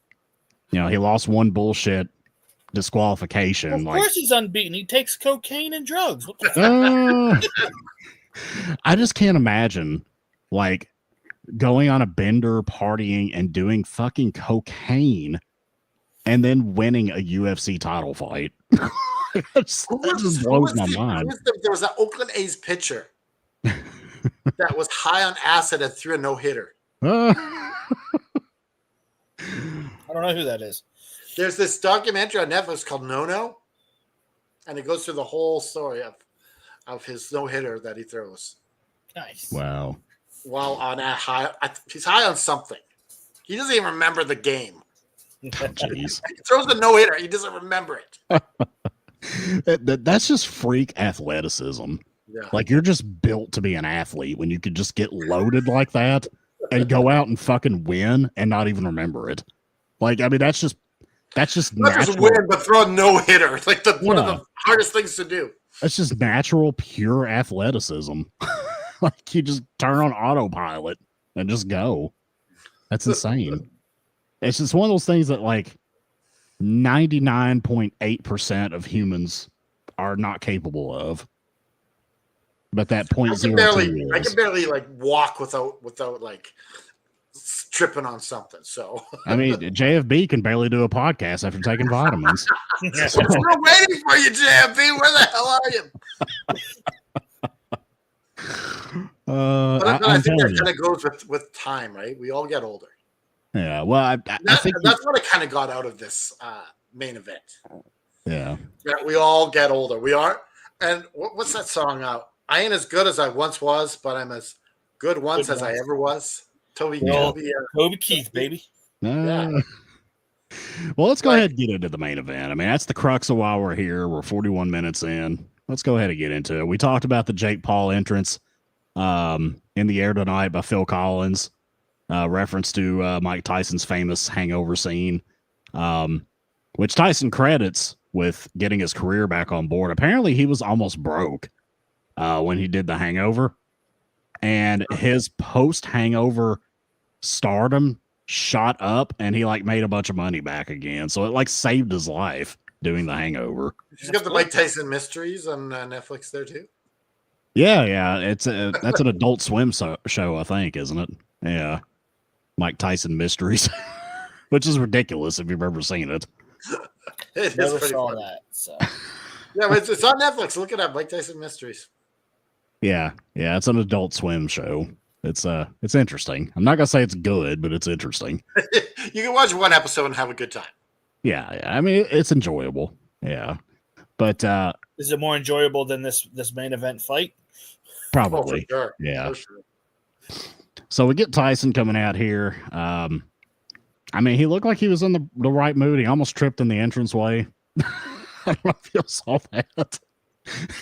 He lost one bullshit disqualification. Of course he's unbeaten. He takes cocaine and drugs. What the fuck? I just can't imagine like going on a bender, partying, and doing fucking cocaine, and then winning a UFC title fight. That just blows my mind. There was an Oakland A's pitcher that was high on acid and threw a no-hitter. I don't know who that is. There's this documentary on Netflix called No, and it goes through the whole story of his no-hitter that he throws. Nice. Wow. While on a high, he's high on something. He doesn't even remember the game. Jeez. He throws a no-hitter. He doesn't remember it. That's just freak athleticism. Yeah. Like, you're just built to be an athlete when you could just get loaded like that and go out and fucking win and not even remember it. Like, I mean, that's just Not just natural. win, but throw a no-hitter. Like one of the hardest things to do. That's just natural, pure athleticism. Like, you just turn on autopilot and just go. That's insane. It's just one of those things that, like, 99.8% of humans are not capable of. But that I can 0.02 barely like walk without like tripping on something. So I mean, JFB can barely do a podcast after taking vitamins. So, we're waiting for you, JFB. Where the hell are you? But I think that kind of goes with time, right? We all get older. Yeah, well, I think that's what I kind of got out of this main event. Yeah, That we all get older. We are, and what's that song out? I ain't as good as I once was, but I'm as good once as I ever was. Toby Keith, baby. Yeah. Well, let's go ahead and get into the main event. I mean, that's the crux of why we're here. We're 41 minutes in. Let's go ahead and get into it. We talked about the Jake Paul entrance in the air tonight by Phil Collins, reference to Mike Tyson's famous hangover scene, which Tyson credits with getting his career back on board. Apparently, he was almost broke when he did the hangover, and his post-hangover stardom shot up, and he like made a bunch of money back again. So it like saved his life doing the hangover. He's got the Mike Tyson Mysteries on Netflix there too. Yeah. It's that's an Adult Swim show, I think, isn't it? Yeah. Mike Tyson Mysteries, which is ridiculous if you've ever seen it. It Never is saw funny. that. So Yeah, but it's on Netflix. Look it up, Mike Tyson Mysteries. Yeah, it's an Adult Swim show. It's interesting. I'm not gonna say it's good, but it's interesting. You can watch one episode and have a good time. Yeah. I mean, it's enjoyable. Yeah, but is it more enjoyable than this main event fight? probably. Oh, for sure. Yeah. For sure. So we get Tyson coming out here. I mean, he looked like he was in the right mood. He almost tripped in the entranceway. I don't know if you saw that.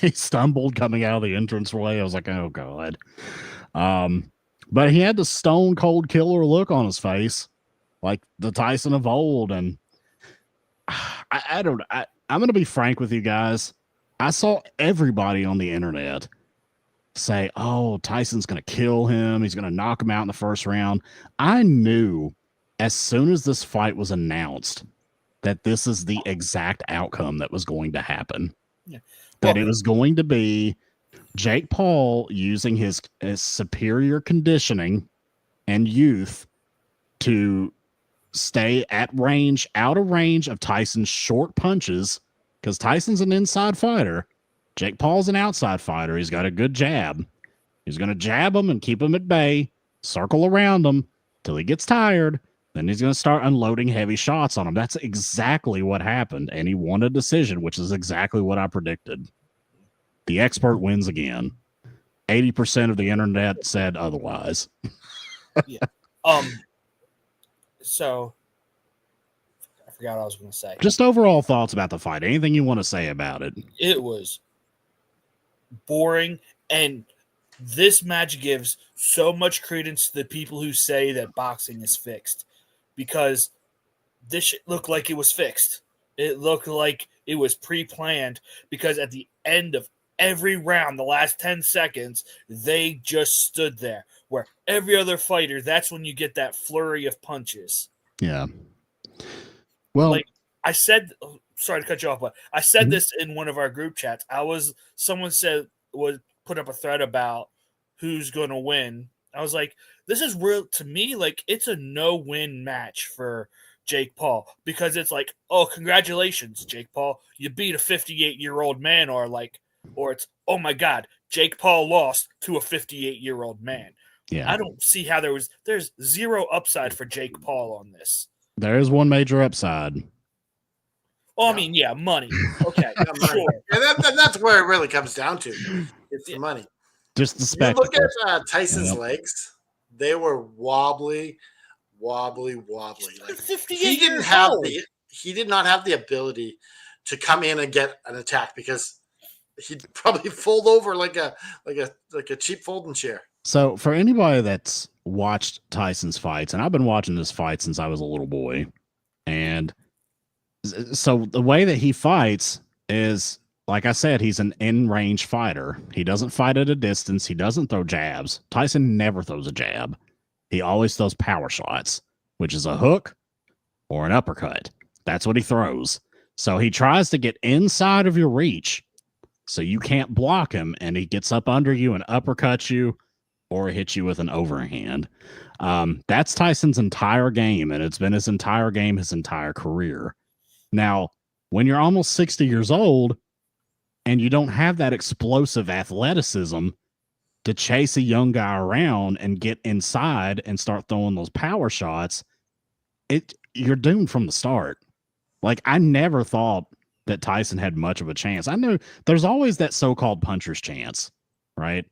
He stumbled coming out of the entranceway. I was like, oh God. But he had the stone cold killer look on his face, like the Tyson of old. And I'm going to be frank with you guys. I saw everybody on the internet say, oh, Tyson's going to kill him. He's going to knock him out in the first round. I knew as soon as this fight was announced that this is the exact outcome that was going to happen. Yeah. That it was going to be Jake Paul using his superior conditioning and youth to stay out of range of Tyson's short punches, because Tyson's an inside fighter. Jake Paul's an outside fighter. He's got a good jab. He's going to jab him and keep him at bay, circle around him till he gets tired. Then he's going to start unloading heavy shots on him. That's exactly what happened. And he won a decision, which is exactly what I predicted. The expert wins again. 80% of the internet said otherwise. Yeah. So I forgot what I was going to say. Just overall thoughts about the fight. Anything you want to say about it? It was boring, and this match gives so much credence to the people who say that boxing is fixed, because this shit looked like it was fixed. It looked like it was pre-planned, because at the end of every round, the last 10 seconds, they just stood there. Where every other fighter, that's when you get that flurry of punches. Yeah. Well, like I said, sorry to cut you off, but I said this in one of our group chats. Someone said, put up a thread about who's going to win I was like, this is real to me. Like, it's a no-win match for Jake Paul because it's like, oh, congratulations, Jake Paul, you beat a 58-year-old man, or it's, oh my God, Jake Paul lost to a 58-year-old man. Yeah. I don't see how there's zero upside for Jake Paul on this. There is one major upside. Well, I mean, yeah, money. Okay, money. sure. And that's where it really comes down to. It's the money. Just the You spectacle. look at Tyson's legs; they were wobbly. Like, 58 years old. He did not have the ability to come in and get an attack because he'd probably fold over like a cheap folding chair. So for anybody that's watched Tyson's fights, and I've been watching this fight since I was a little boy, and so the way that he fights is, like I said, he's an in-range fighter. He doesn't fight at a distance. He doesn't throw jabs. Tyson never throws a jab. He always throws power shots, which is a hook or an uppercut. That's what he throws. So he tries to get inside of your reach so you can't block him, and he gets up under you and uppercuts you or hits you with an overhand. That's Tyson's entire game, and it's been his entire game, his entire career. Now, when you're almost 60 years old and you don't have that explosive athleticism to chase a young guy around and get inside and start throwing those power shots, you're doomed from the start. Like, I never thought that Tyson had much of a chance. I know there's always that so-called puncher's chance, right?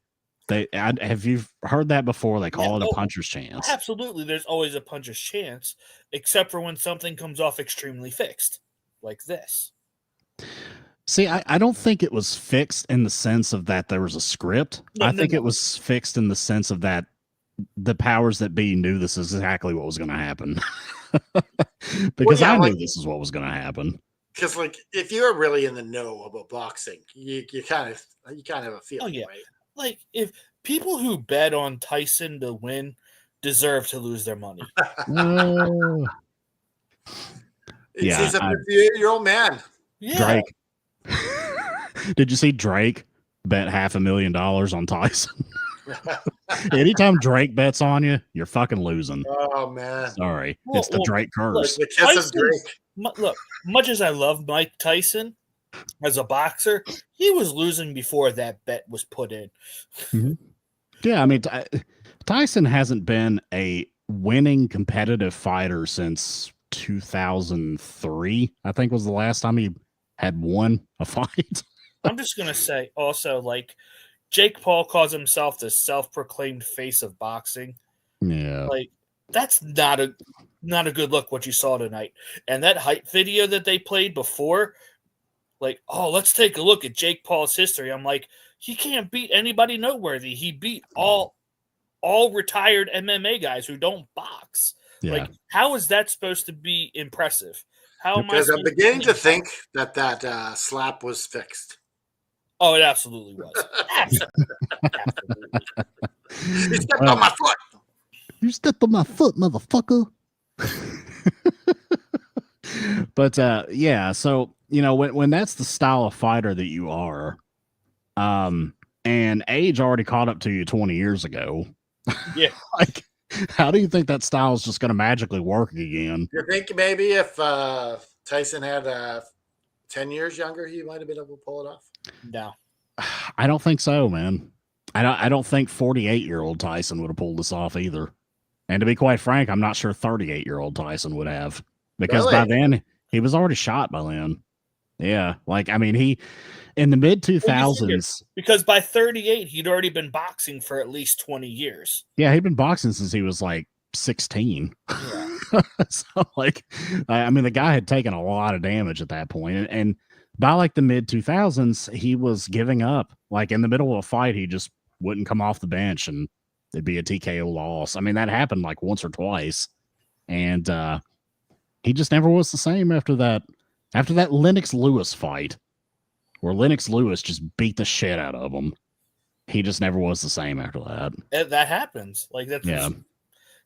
Have you heard that before? They call it a puncher's chance. Absolutely, there's always a puncher's chance, except for when something comes off extremely fixed, like this. See, I don't think it was fixed in the sense of that there was a script. I think it was fixed in the sense of that the powers that be knew this is exactly what was going to happen. Because I knew this is what was going to happen. Because, like, if you're really in the know about boxing, you kind of have a feeling, right? Like, if people who bet on Tyson to win deserve to lose their money. He's a 58-year-old man. Yeah. Drake. Did you see Drake bet $500,000 on Tyson? Anytime Drake bets on you, you're fucking losing. Oh, man. Sorry. It's the Drake curse. Like the kiss of Drake. Look, much as I love Mike Tyson as a boxer, he was losing before that bet was put in. Mm-hmm. Yeah, I mean, Tyson hasn't been a winning competitive fighter since 2003, I think was the last time he had won a fight. I'm just going to say also, like, Jake Paul calls himself the self-proclaimed face of boxing. Yeah. Like, that's not a good look what you saw tonight. And that hype video that they played before, like, oh, let's take a look at Jake Paul's history. I'm like, he can't beat anybody noteworthy. He beat all retired MMA guys who don't box. Yeah. Like, how is that supposed to be impressive? Because I'm beginning to think that slap was fixed. Oh, it absolutely was. Absolutely. He stepped on my foot. You stepped on my foot, motherfucker. But yeah, so when that's the style of fighter that you are, and age already caught up to you 20 years ago. Yeah. Like, how do you think that style is just going to magically work again? You think maybe if Tyson had 10 years younger, he might have been able to pull it off? No. I don't think so, man. I don't think 48-year-old Tyson would have pulled this off either. And to be quite frank, I'm not sure 38-year-old Tyson would have. Because by then, he was already shot by then. Yeah. Like, I mean, he, in the mid-2000s. Because by 38, he'd already been boxing for at least 20 years. Yeah, he'd been boxing since he was like 16. Yeah. So, like, I mean, the guy had taken a lot of damage at that point. And by like the mid-2000s, he was giving up. Like, in the middle of a fight, he just wouldn't come off the bench and it'd be a TKO loss. I mean, that happened like once or twice. And he just never was the same after that. After that Lennox Lewis fight, where Lennox Lewis just beat the shit out of him, he just never was the same after that. That happens. Like, that's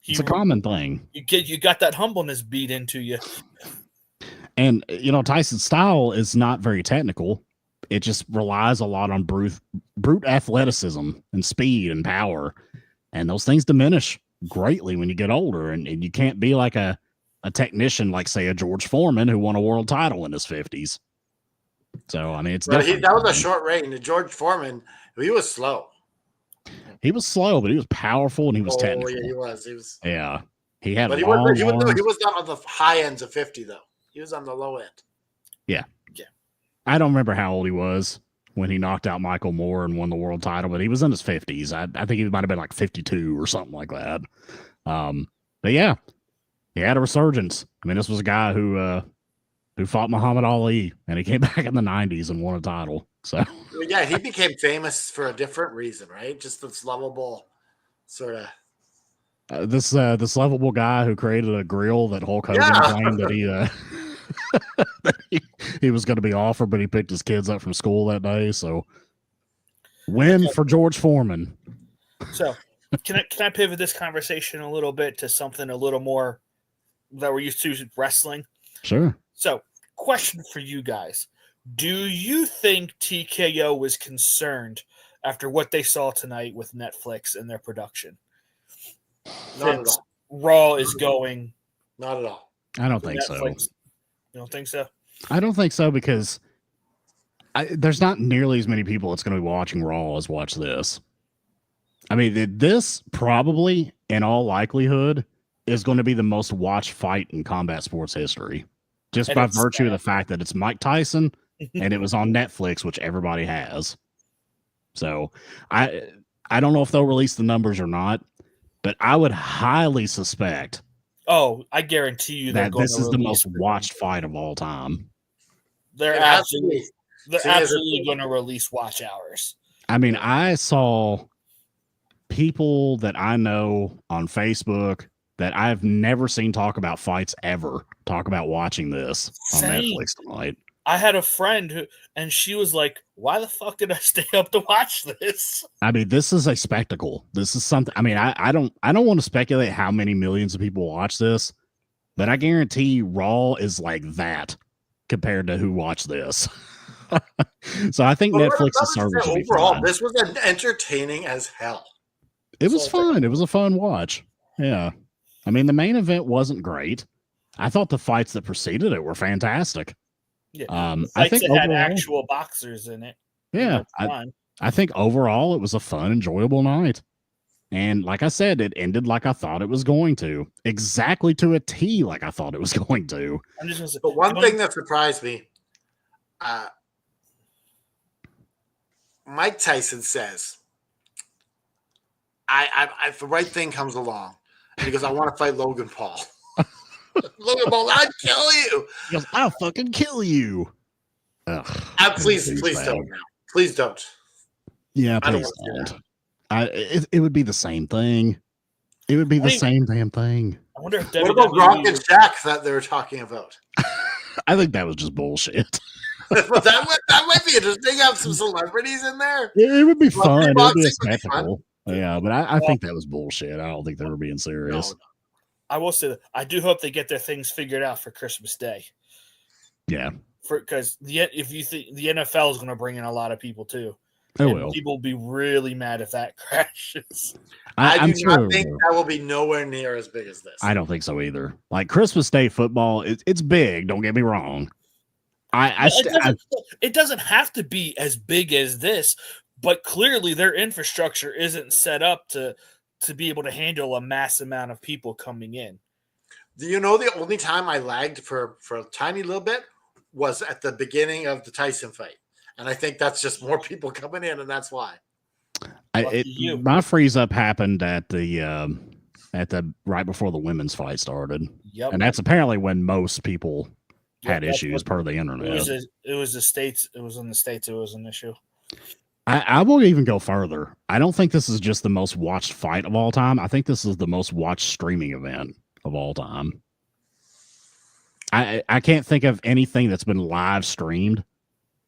it's a common thing. You got that humbleness beat into you. And Tyson's style is not very technical. It just relies a lot on brute athleticism and speed and power. And those things diminish greatly when you get older. And you can't be like a technician like, say, a George Foreman who won a world title in his 50s. So, I mean, it's different. That was a short reign. George Foreman, he was slow. He was slow, but he was powerful and he was technical. Yeah, he was. Yeah. He had but he was not on the high ends of 50, though. He was on the low end. Yeah. I don't remember how old he was when he knocked out Michael Moore and won the world title, but he was in his 50s. I think he might have been like 52 or something like that. But yeah, he had a resurgence. I mean, this was a guy who fought Muhammad Ali, and he came back in the 90s and won a title. So yeah, he became famous for a different reason, right? Just this lovable sort of this lovable guy who created a grill that Hulk Hogan claimed that he was going to be offered, but he picked his kids up from school that day. So win for George Foreman. So can I pivot this conversation a little bit to something a little more that we're used to, wrestling? Sure. So question for you guys. Do you think TKO was concerned after what they saw tonight with Netflix and their production? Not at all. Raw is going. Not at all. I don't think so. You don't think so? I don't think so because there's not nearly as many people that's going to be watching Raw as watch this. I mean, this probably, in all likelihood, is going to be the most watched fight in combat sports history. Just by virtue of the fact that it's Mike Tyson and it was on Netflix, which everybody has. So I don't know if they'll release the numbers or not, but I would highly suspect. Oh, I guarantee you that this is the most watched fight of all time. They're absolutely going to release watch hours. I mean, I saw people that I know on Facebook that I've never seen talk about fights ever talk about watching this on Netflix tonight. I had a friend and she was like, why the fuck did I stay up to watch this? I mean, this is a spectacle. This is something. I mean, I don't want to speculate how many millions of people watch this, but I guarantee Raw is like that compared to who watched this. So I think Netflix's service should be overall, fine. this was entertaining as hell. It was fun. It was a fun watch. Yeah. I mean, the main event wasn't great. I thought the fights that preceded it were fantastic. Yeah, I think it had actual boxers in it. Yeah, I think overall it was a fun, enjoyable night. And like I said, it ended like I thought it was going to. Exactly to a T like I thought it was going to. I'm just gonna say, but one thing that surprised me, Mike Tyson says, if the right thing comes along, and he goes, I want to fight Logan Paul. Logan Paul, I'd kill you. He goes, I'll fucking kill you. Please don't. Please don't. Yeah, please don't. It would be the same thing. It would be the same damn thing. I wonder if what about Gronk and Shaq that they were talking about? I think that was just bullshit. But that might be interesting. Have some celebrities in there. It would be fun. It would be a spectacle. Yeah, but I think that was bullshit. I don't think they were being serious. No. I will say that I do hope they get their things figured out for Christmas Day. Yeah, because if you think the NFL is going to bring in a lot of people too, will. People will be really mad if that crashes. I do not think that will be nowhere near as big as this. I don't think so either. Like Christmas Day football, it's big. Don't get me wrong. It doesn't have to be as big as this, but clearly their infrastructure isn't set up to be able to handle a mass amount of people coming in. Do you know the only time I lagged for a tiny little bit was at the beginning of the Tyson fight? And I think that's just more people coming in, and that's why. My freeze up happened at the right before the women's fight started. Yep. And that's apparently when most people had issues per the internet. It was the States. It was in the States. It was an issue. I will even go further. I don't think this is just the most watched fight of all time. I think this is the most watched streaming event of all time. I can't think of anything that's been live streamed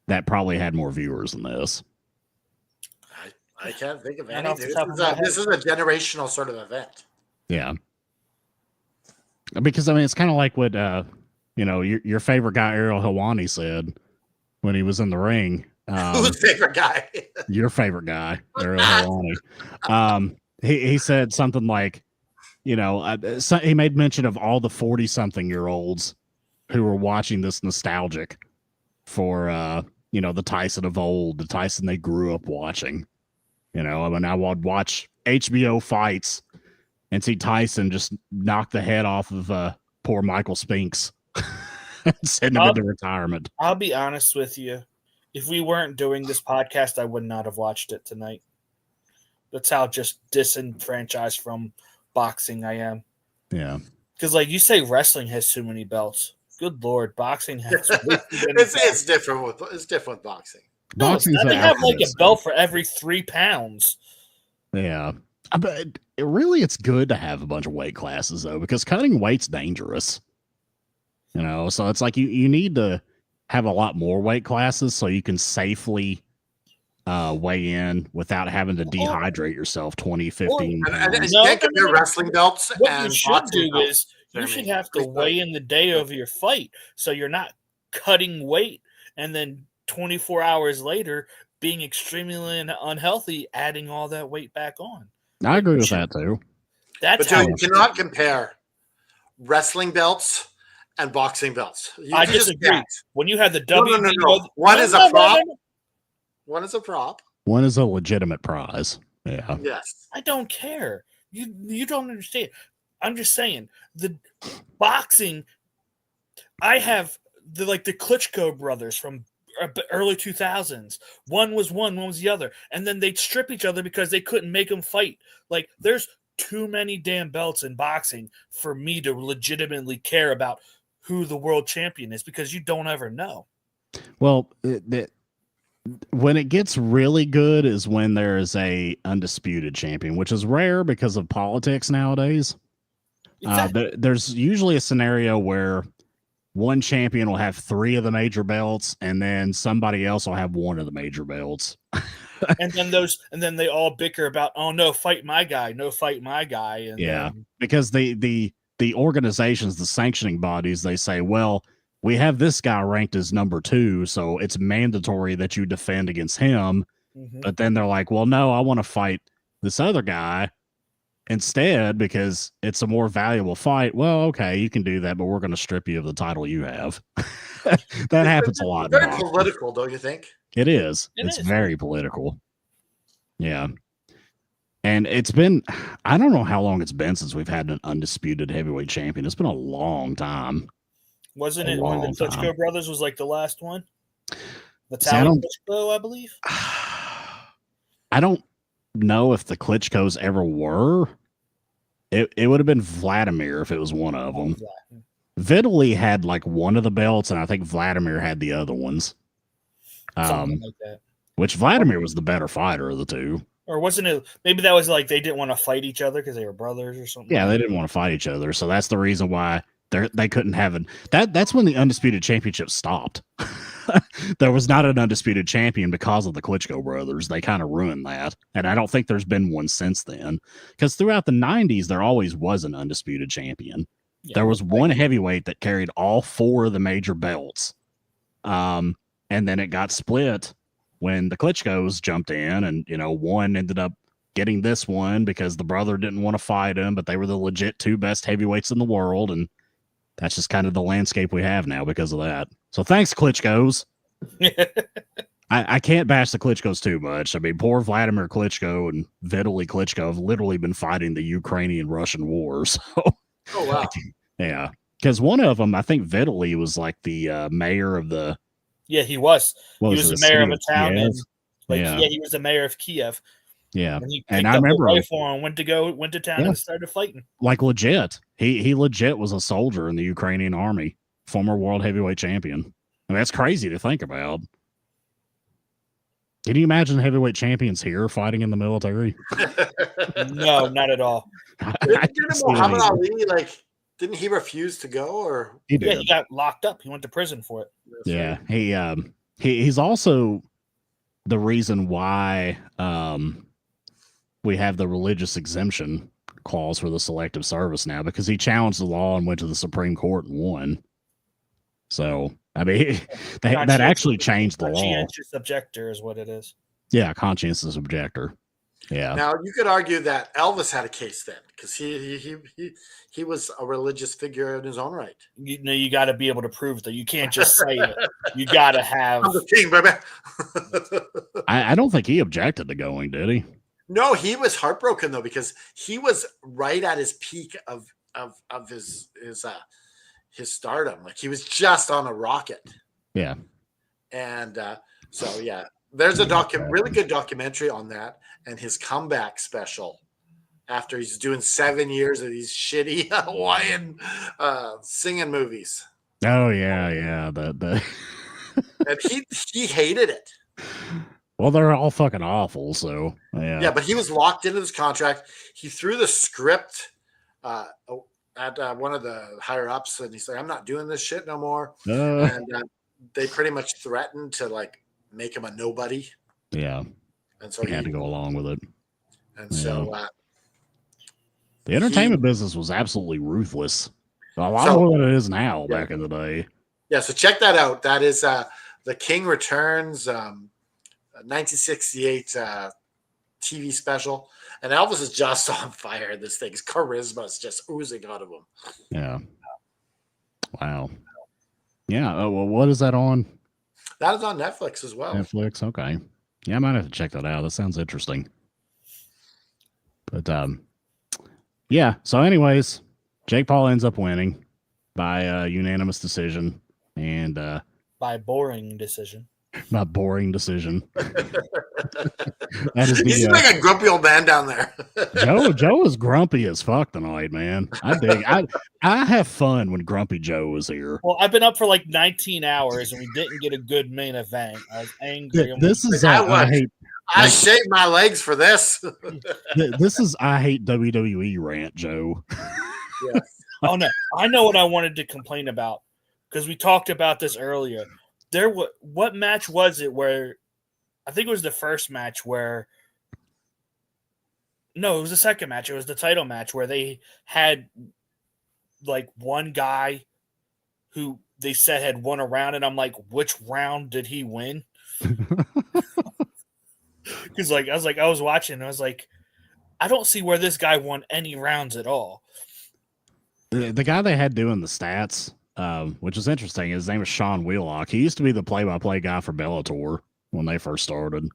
that probably had more viewers than this. I can't think of anything. This is a generational sort of event. Yeah. Because, I mean, it's kind of like what, your favorite guy, Ariel Helwani, said when he was in the ring. Who's favorite guy? Your favorite guy, Ariel Helwani. he said something like, he made mention of all the 40-something-year-olds who were watching this nostalgic for, the Tyson of old, the Tyson they grew up watching. I would watch HBO fights and see Tyson just knock the head off of poor Michael Spinks and send him into retirement. I'll be honest with you. If we weren't doing this podcast, I would not have watched it tonight. That's how just disenfranchised from boxing I am. Yeah. Because, like you say, wrestling has too many belts. Good Lord, boxing has it's different with boxing. No, they have like a belt for every 3 pounds. Yeah. But it's good to have a bunch of weight classes, though, because cutting weight's dangerous. So it's like you need to have a lot more weight classes so you can safely weigh in without having to dehydrate yourself 20, 15 pounds. You can't compare wrestling belts what and you should boxing do belts. is you should have to weigh in the day of your fight so you're not cutting weight and then 24 hours later being extremely unhealthy, adding all that weight back on. I agree with that too. But Joe, you cannot compare wrestling belts and boxing belts. I disagree. When you have the WBO, no. One is a prop. One is a prop. One is a legitimate prize. Yeah. Yes. I don't care. You don't understand. I'm just saying the boxing. I have the Klitschko brothers from early 2000s. One was the other, and then they'd strip each other because they couldn't make them fight. Like, there's too many damn belts in boxing for me to legitimately care about who the world champion is, because you don't ever know. Well, when it gets really good is when there is a undisputed champion, which is rare because of politics nowadays. There's usually a scenario where one champion will have 3 of the major belts, and then somebody else will have 1 of the major belts. and then they all bicker about, oh no, fight my guy, no, fight my guy. And because the organizations, the sanctioning bodies, they say, well, we have this guy ranked as number 2, so it's mandatory that you defend against him. Mm-hmm. But then they're like, well, no, I want to fight this other guy instead because it's a more valuable fight. Well, okay, you can do that, but we're going to strip you of the title you have. That happens a lot. Very political, don't you think? It is. It's very political. Yeah. And it's been, I don't know how long it's been since we've had an undisputed heavyweight champion. It's been a long time. Wasn't it when the Klitschko brothers was like the last one? Vitaly Klitschko, I believe. I don't know if the Klitschkos ever were. It would have been Vladimir if it was one of them. Vitaly had like one of the belts, and I think Vladimir had the other ones. Something like that. Which Vladimir was the better fighter of the two. Or wasn't it? Maybe that was like they didn't want to fight each other because they were brothers or something. Yeah, they didn't want to fight each other, so that's the reason why they couldn't have it. That's when the undisputed championship stopped. There was not an undisputed champion because of the Klitschko brothers. They kind of ruined that, and I don't think there's been one since then. Because throughout the 90s, there always was an undisputed champion. Yeah, there was one heavyweight that carried all 4 of the major belts, and then it got split when the Klitschkos jumped in, and one ended up getting this one because the brother didn't want to fight him, but they were the legit 2 best heavyweights in the world, and that's just kind of the landscape we have now because of that. So thanks, Klitschkos. I can't bash the Klitschkos too much. I mean, poor Vladimir Klitschko and Vitaly Klitschko have literally been fighting the Ukrainian-Russian war. So, oh wow, yeah, because one of them, I think Vitaly was like the mayor of the. Yeah, he was. He was the mayor of a town, and he was the mayor of Kiev. Yeah, and I remember rifle and went to town and started fighting. Like legit, he legit was a soldier in the Ukrainian army, former world heavyweight champion. I mean, that's crazy to think about. Can you imagine heavyweight champions here fighting in the military? No, not at all. Didn't Muhammad Ali didn't he refuse to go, or he did? Yeah, he got locked up. He went to prison for it. Yeah, he's also the reason why we have the religious exemption clause for the selective service now, because he challenged the law and went to the Supreme Court and won. So, I mean, that actually changed the law. Conscientious objector is what it is. Yeah, conscientious objector. Yeah. Now you could argue that Elvis had a case then, because he was a religious figure in his own right. You got to be able to prove that. You can't just say it. You got to have. I'm the king, baby. I don't think he objected to going, did he? No, he was heartbroken though, because he was right at his peak of his stardom. Like he was just on a rocket. Yeah. And so yeah, there's a really good documentary on that and his comeback special after he's doing 7 years of these shitty Hawaiian singing movies. Oh yeah. The And he hated it. Well, they're all fucking awful. So Yeah, but he was locked into this contract. He threw the script at one of the higher ups, and he's like, "I'm not doing this shit no more." And they pretty much threatened to like make him a nobody. Yeah, and so he had to go along with it. And so the entertainment business was absolutely ruthless. A lot more than it is now. Back in the day. Yeah, so check that out. That is The King Returns, 1968 TV special. And Elvis is just on fire. This thing's charisma is just oozing out of him. Yeah. Wow. Yeah. Well, what is that on? That is on Netflix as well. Netflix. Okay. Yeah, I might have to check that out. That sounds interesting. But yeah. So, anyways, Jake Paul ends up winning by unanimous decision and by boring decision. By boring decision. That is he's like a grumpy old man down there. Joe is grumpy as fuck tonight, man. I have fun when Grumpy Joe is here. Well, I've been up for like 19 hours and we didn't get a good main event. I was angry. This is I shaved my legs for this. This is I hate WWE rant, Joe. Yeah. Oh no, I know what I wanted to complain about because we talked about this earlier. What match was it where I think it was the first match where no, it was the second match. It was the title match where they had like one guy who they said had won a round, and I'm like, which round did he win? Because I was watching, and I was like, I don't see where this guy won any rounds at all. The guy they had doing the stats, which is interesting, his name is Sean Wheelock. He used to be the play-by-play guy for Bellator when they first started.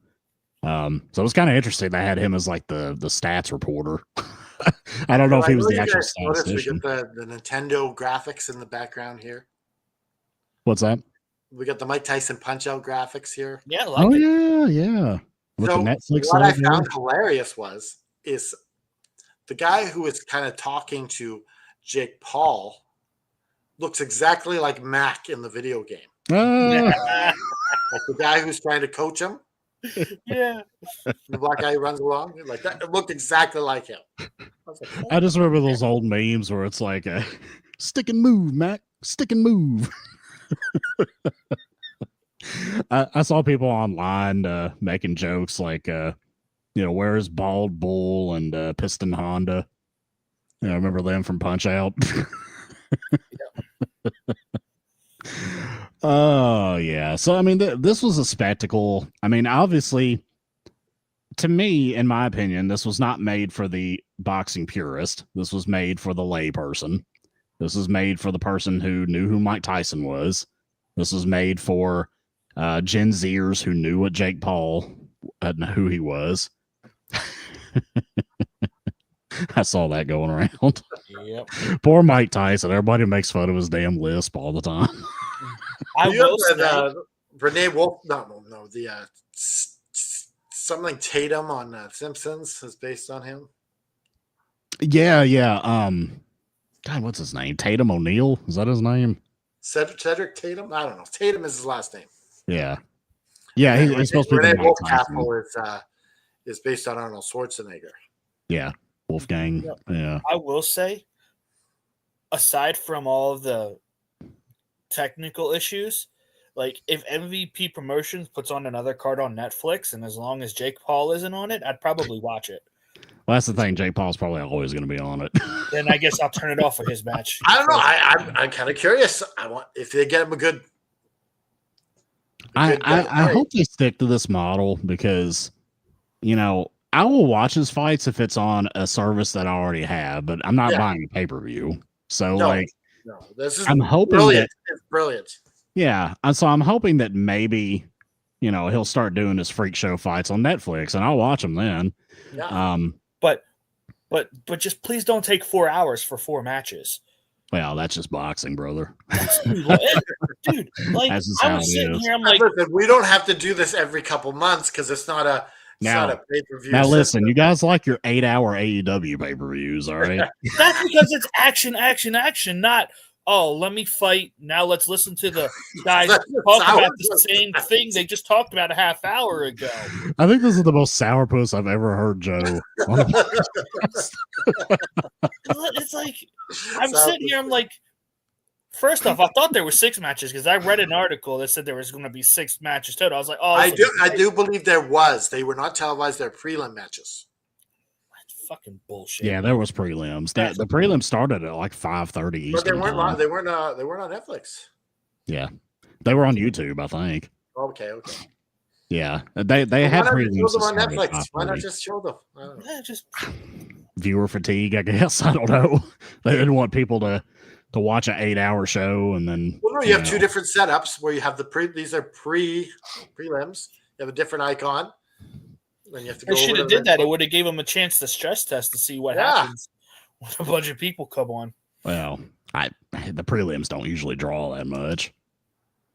So it was kind of interesting. They had him as like the stats reporter. I don't know if he was the actual statistician. We get the Nintendo graphics in the background here. What's that? We got the Mike Tyson Punch-Out graphics here. Yeah, yeah. With so the Netflix what I found hilarious is the guy who is kind of talking to Jake Paul looks exactly like Mac in the video game. Ah. Like the guy who's trying to coach him. Yeah. The black guy who runs along. Like that. It looked exactly like him. I just remember those old memes where it's like, stick and move, Mac. Stick and move. I saw people online making jokes like, where's Bald Bull and Piston Honda? I remember them from Punch Out. Oh, yeah. So, I mean, this was a spectacle. I mean, obviously, to me, in my opinion, this was not made for the boxing purist. This was made for the layperson. This was made for the person who knew who Mike Tyson was. This was made for Gen Zers who knew what Jake Paul and who he was. I saw that going around. Yep. Poor Mike Tyson. Everybody makes fun of his damn lisp all the time. I will say, Renee Wolf. No. The something Tatum on Simpsons is based on him. Yeah. God, what's his name? Tatum O'Neal? Is that his name? Cedric Tatum? I don't know. Tatum is his last name. Yeah. Yeah, he's supposed to be Renee Wolf is based on Arnold Schwarzenegger. Yeah. Wolfgang. Yep. Yeah. I will say, aside from all of the technical issues, like if MVP Promotions puts on another card on Netflix, and as long as Jake Paul isn't on it, I'd probably watch it. Well, that's the thing. Jake Paul's probably always going to be on it. Then I guess I'll turn it off for his match. I don't know. I'm kind of curious. I want if they get him a good. I hope they stick to this model because, I will watch his fights if it's on a service that I already have, but I'm not buying a pay-per-view. So No, this is I'm hoping brilliant. It's brilliant. Yeah. And so I'm hoping that maybe, he'll start doing his freak show fights on Netflix and I'll watch them then. Yeah. But just please don't take 4 hours for 4 matches. Well, that's just boxing, brother. Dude, like That's just I how was it sitting is. here, I'm like, Listen, we don't have to do this every couple months because it's not a pay-per-view. Now listen, you guys like your 8-hour AEW pay-per-views, all right? that's because it's action, not let me fight. Now let's listen to the guys talk about the same thing they just talked about a half hour ago. I think this is the most sourpuss I've ever heard Joe. It's like I'm sitting here, I'm like, first off, I thought there were 6 matches because I read an article that said there was going to be 6 matches total. I was like, oh, I do believe there was. They were not televised. They're prelim matches. That's fucking bullshit. Yeah, there was prelims. The prelims started at like 5:30 Eastern. But they weren't. time. They weren't on Netflix. Yeah, they were on YouTube, I think. Okay. Yeah, they had prelims on Netflix. Why not just show them? Yeah, just viewer fatigue, I guess. I don't know. They didn't want people to watch an 8-hour show and then. Well, no, you have 2 different setups where you have these are prelims. You have a different icon. Then you have to go. I should have did that. It would have gave them a chance to stress test to see what happens when a bunch of people come on. Well, the prelims don't usually draw that much.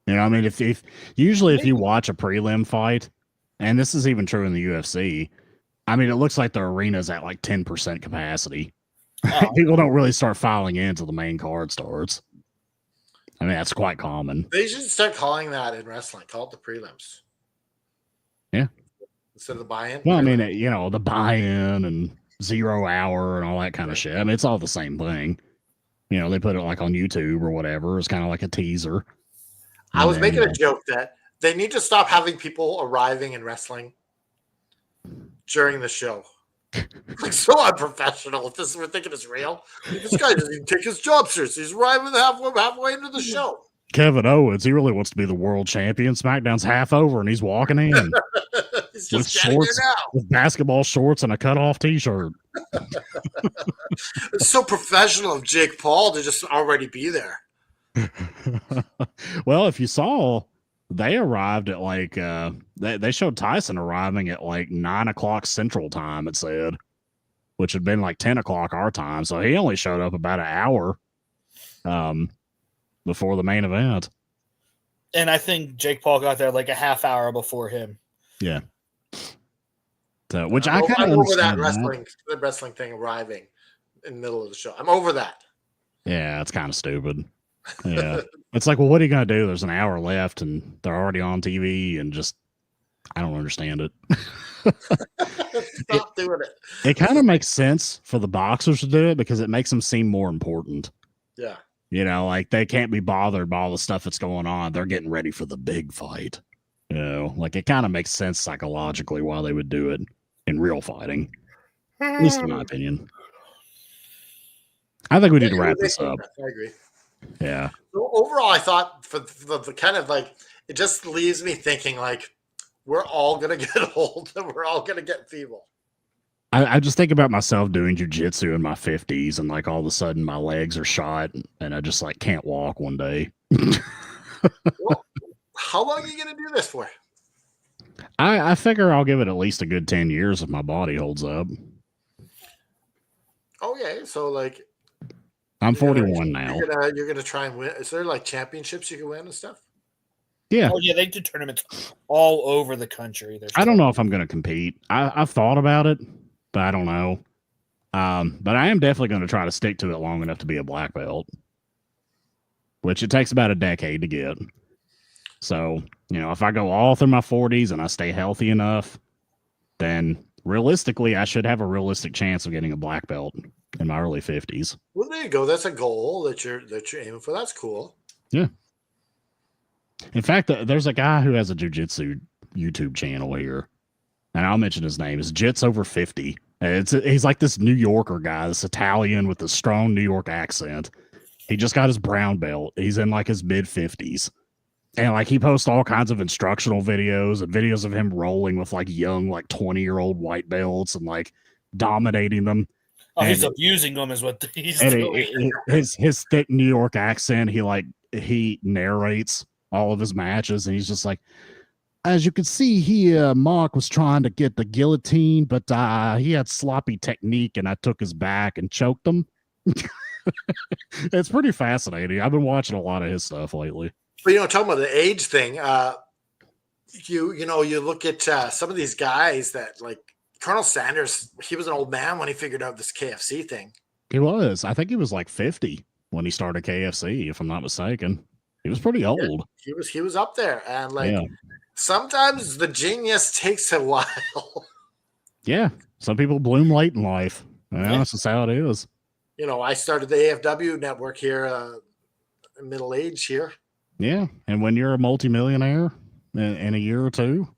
I mean, if you watch a prelim fight, and this is even true in the UFC, I mean, it looks like the arena's at like 10% capacity. People don't really start filing in until the main card starts. I mean, that's quite common. They should start calling that in wrestling. Call it the prelims. Yeah. Instead of the buy-in. Well, I mean, the buy-in and 0 hour and all that kind of shit. I mean, it's all the same thing. They put it like on YouTube or whatever. It's kind of like a teaser. I was making a joke that they need to stop having people arriving in wrestling during the show. Like, so unprofessional. If we're thinking it's real. This guy doesn't even take his job seriously. He's arriving halfway into the show. Kevin Owens, he really wants to be the world champion. SmackDown's half over, and he's walking in He's with just getting shorts, here now. with basketball shorts and a cutoff T-shirt. It's so professional of Jake Paul to just already be there. Well, if you saw, they arrived at like they showed Tyson arriving at like 9:00 Central Time. It said, which had been like 10:00 our time. So he only showed up about an hour before the main event. And I think Jake Paul got there like a half hour before him. Yeah. So, which I'm kind of over that wrestling thing arriving in the middle of the show. I'm over that. Yeah, it's kind of stupid. Yeah. It's like, well, what are you going to do? There's an hour left and they're already on TV and just, I don't understand it. Stop doing it. It kind of makes sense for the boxers to do it because it makes them seem more important. Yeah. Like they can't be bothered by all the stuff that's going on. They're getting ready for the big fight. Like it kind of makes sense psychologically why they would do it in real fighing. At least in my opinion. I think we need to wrap this up. I agree. Yeah. So overall, I thought for the kind of like, it just leaves me thinking like, we're all going to get old and we're all going to get feeble. I just think about myself doing jujitsu in my 50s and like all of a sudden my legs are shot and I just like can't walk one day. Well, how long are you going to do this for? I figure I'll give it at least a good 10 years if my body holds up. Okay. So like, I'm 41 now. You're gonna try and win. Is there like championships you can win and stuff? Yeah. Oh yeah, they do tournaments all over the country. I don't know if I'm gonna compete. I've thought about it, but I don't know. But I am definitely going to try to stick to it long enough to be a black belt, which it takes about a decade to get. So, if I go all through my 40s and I stay healthy enough, then realistically, I should have a realistic chance of getting a black belt in my early 50s. Well, there you go. That's a goal that you're aiming for. That's cool. Yeah. In fact, there's a guy who has a jiu-jitsu YouTube channel here, and I'll mention his name. It's Jits Over 50. He's like this New Yorker guy, this Italian with a strong New York accent. He just got his brown belt. He's in like his mid 50s. And like he posts all kinds of instructional videos and videos of him rolling with like young, like 20-year-old white belts and like dominating them. Oh, he's And abusing them, is what he's and doing. his thick New York accent, he narrates all of his matches, and he's just like, as you can see here, Mark was trying to get the guillotine, but he had sloppy technique, and I took his back and choked him. It's pretty fascinating. I've been watching a lot of his stuff lately. But talking about the age thing, you look at some of these guys that like Colonel Sanders. He was an old man when he figured out this KFC thing. He was. I think he was like 50 when he started KFC, if I'm not mistaken. He was pretty old. Yeah, he was up there, and like Yeah. sometimes the genius takes a while. Yeah, some people bloom late in life. Yeah, that's just how it is. I started the AFW network here, middle age here. Yeah, and when you're a multimillionaire in a year or two,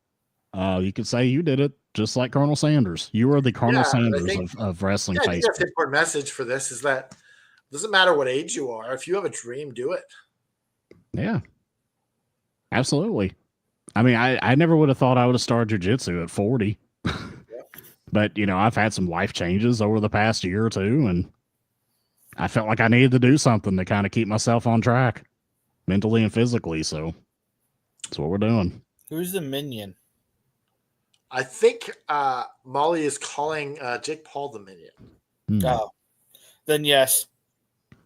you could say you did it just like Colonel Sanders. You were the Colonel Sanders of wrestling. I think that's the important message for this is that it doesn't matter what age you are. If you have a dream, do it. Yeah, absolutely. I mean, I never would have thought I would have started jiu-jitsu at 40. But, I've had some life changes over the past year or two, and I felt like I needed to do something to kind of keep myself on track mentally and physically. So that's what we're doing. Who's the minion? I think Molly is calling Jake Paul the minion. Oh, then yes,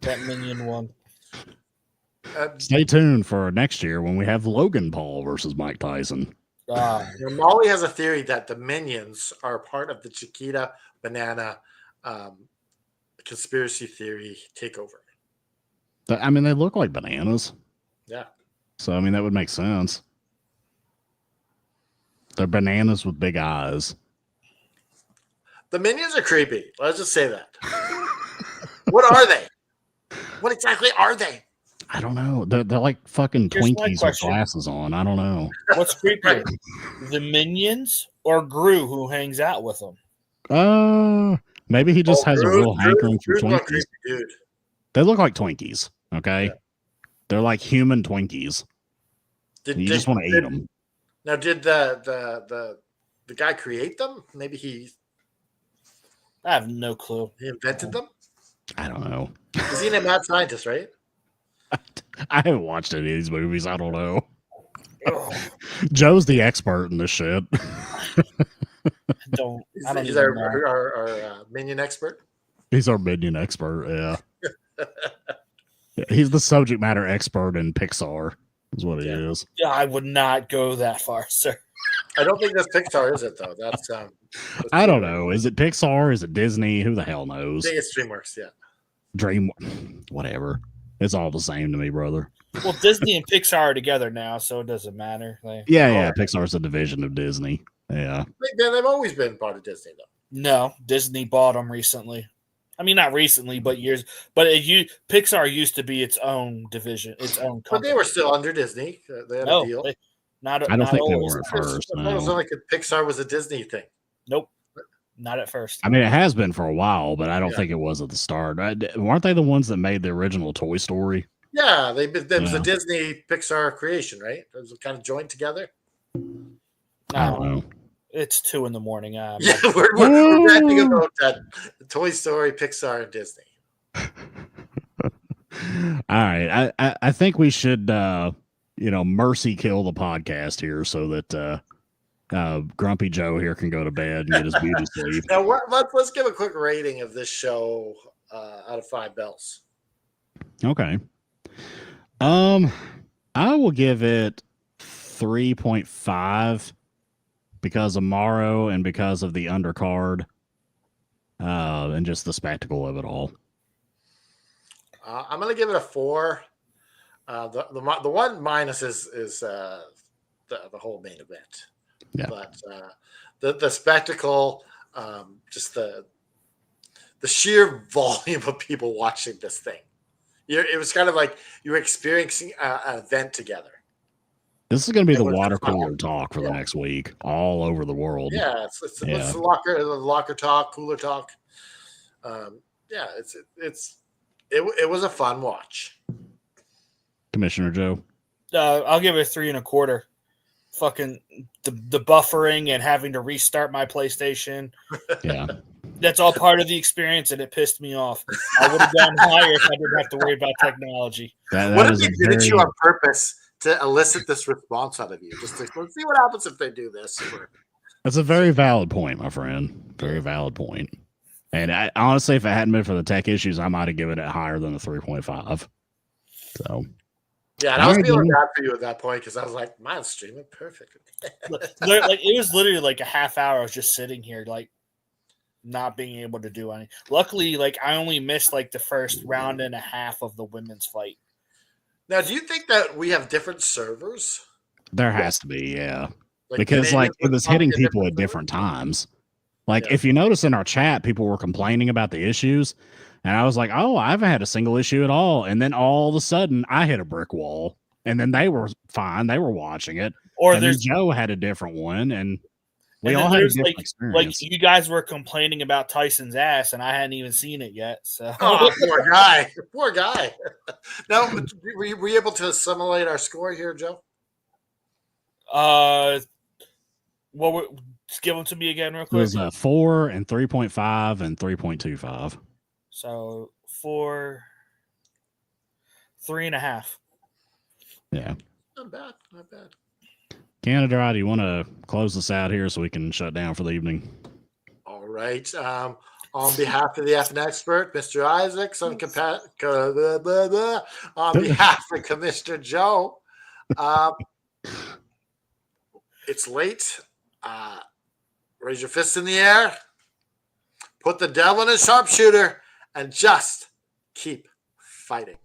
that minion won. Stay tuned for next year when we have Logan Paul versus Mike Tyson. Molly has a theory that the minions are part of the Chiquita Banana conspiracy theory takeover. I mean, they look like bananas. Yeah. So, I mean, that would make sense. They're bananas with big eyes. The minions are creepy. Let's just say that. What are they? What exactly are they? I don't know. They're like fucking Twinkies with glasses on. I don't know. What's creepier, the minions or Gru who hangs out with them? Maybe he just has a real hankering for Gru's Twinkies. creepy, dude. They look like Twinkies. Okay, Yeah. They're like human Twinkies. You just want to eat them. Now, did the guy create them? Maybe he I have no clue. He invented them? I don't know. Is he a mad scientist, right? I haven't watched any of these movies. I don't know. Ugh, Joe's the expert in this shit. I don't He's even our, know. our minion expert. He's our minion expert. Yeah. He's the subject matter expert in Pixar, is what he is. Yeah, I would not go that far, sir. I don't think that's Pixar, is it, though? That's I don't know. Is it Pixar? Is it Disney? Who the hell I knows? think it's DreamWorks, yeah. Dream, whatever. It's all the same to me, brother. Well, Disney and Pixar are together now, so it doesn't matter. Yeah. Pixar's a division of Disney. Yeah. They've always been part of Disney, though. No, Disney bought them recently. I mean, not recently, but years. But Pixar used to be its own division, its own company. But they were still under Disney. They had a deal. I don't think they were at first. It was like Pixar was a Disney thing. Nope. Not at first. I mean, it has been for a while, but I don't think it was at the start. Weren't they the ones that made the original Toy Story? Yeah, it was a Disney Pixar creation, right? It was kind of joined together. I don't know. It's 2 a.m. Yeah, we're ranting about that. Toy Story, Pixar, and Disney. All right, I think we should mercy kill the podcast here so that Grumpy Joe here can go to bed and get his beauty sleep. Now let's give a quick rating of this show out of 5 bells. Okay. I will give it 3.5 because of Morrow and because of the undercard and just the spectacle of it all. I'm going to give it a 4. The one minus is the whole main event. Yeah. But the spectacle, just the sheer volume of people watching this thing. It was kind of like you were experiencing an event together. This is going to be the water cooler talk for the next week, all over the world. Yeah, it's the locker talk, cooler talk. It was a fun watch. Commissioner Joe. I'll give it a 3.25. Fucking the buffering and having to restart my PlayStation. Yeah. That's all part of the experience, and it pissed me off. I would have gone higher if I didn't have to worry about technology. What if they did it to you on purpose to elicit this response out of you? Just to let's see what happens if they do this. That's a very valid point, my friend. Very valid point. And honestly, if it hadn't been for the tech issues, I might have given it higher than a 3.5. So, yeah, and I was feeling bad for you at that point because I was like, mine's streaming perfect. Like it was literally like a half hour. I was just sitting here, like not being able to do anything. Luckily, like I only missed like the first round and a half of the women's fight. Now, do you think that we have different servers? there has to be, yeah. Like Because Canadians like it would was probably hitting get people different at different servers? times. Like Yeah. if you notice in our chat, people were complaining about the issues. And I was like, oh, I haven't had a single issue at all. And then all of a sudden I hit a brick wall. And then they were fine. They were watching it. Or And then there's Joe had a different one. And we and then all had a there's, different like experience. you guys were complaining about Tyson's ass, and I hadn't even seen it yet. So Oh, poor guy. Poor guy. Now, were you able to assimilate our score here, Joe? just give them to me again real It quick. was 4 and 3.5 and 3.25. So 4, 3.5. Yeah. Not bad. Not bad. Canada, do you want to close this out here so we can shut down for the evening? All right. On behalf of the F expert, Mr. Isaacs, on behalf of Commissioner Joe, it's late. Raise your fist in the air, put the devil in a sharpshooter, and just keep fighting.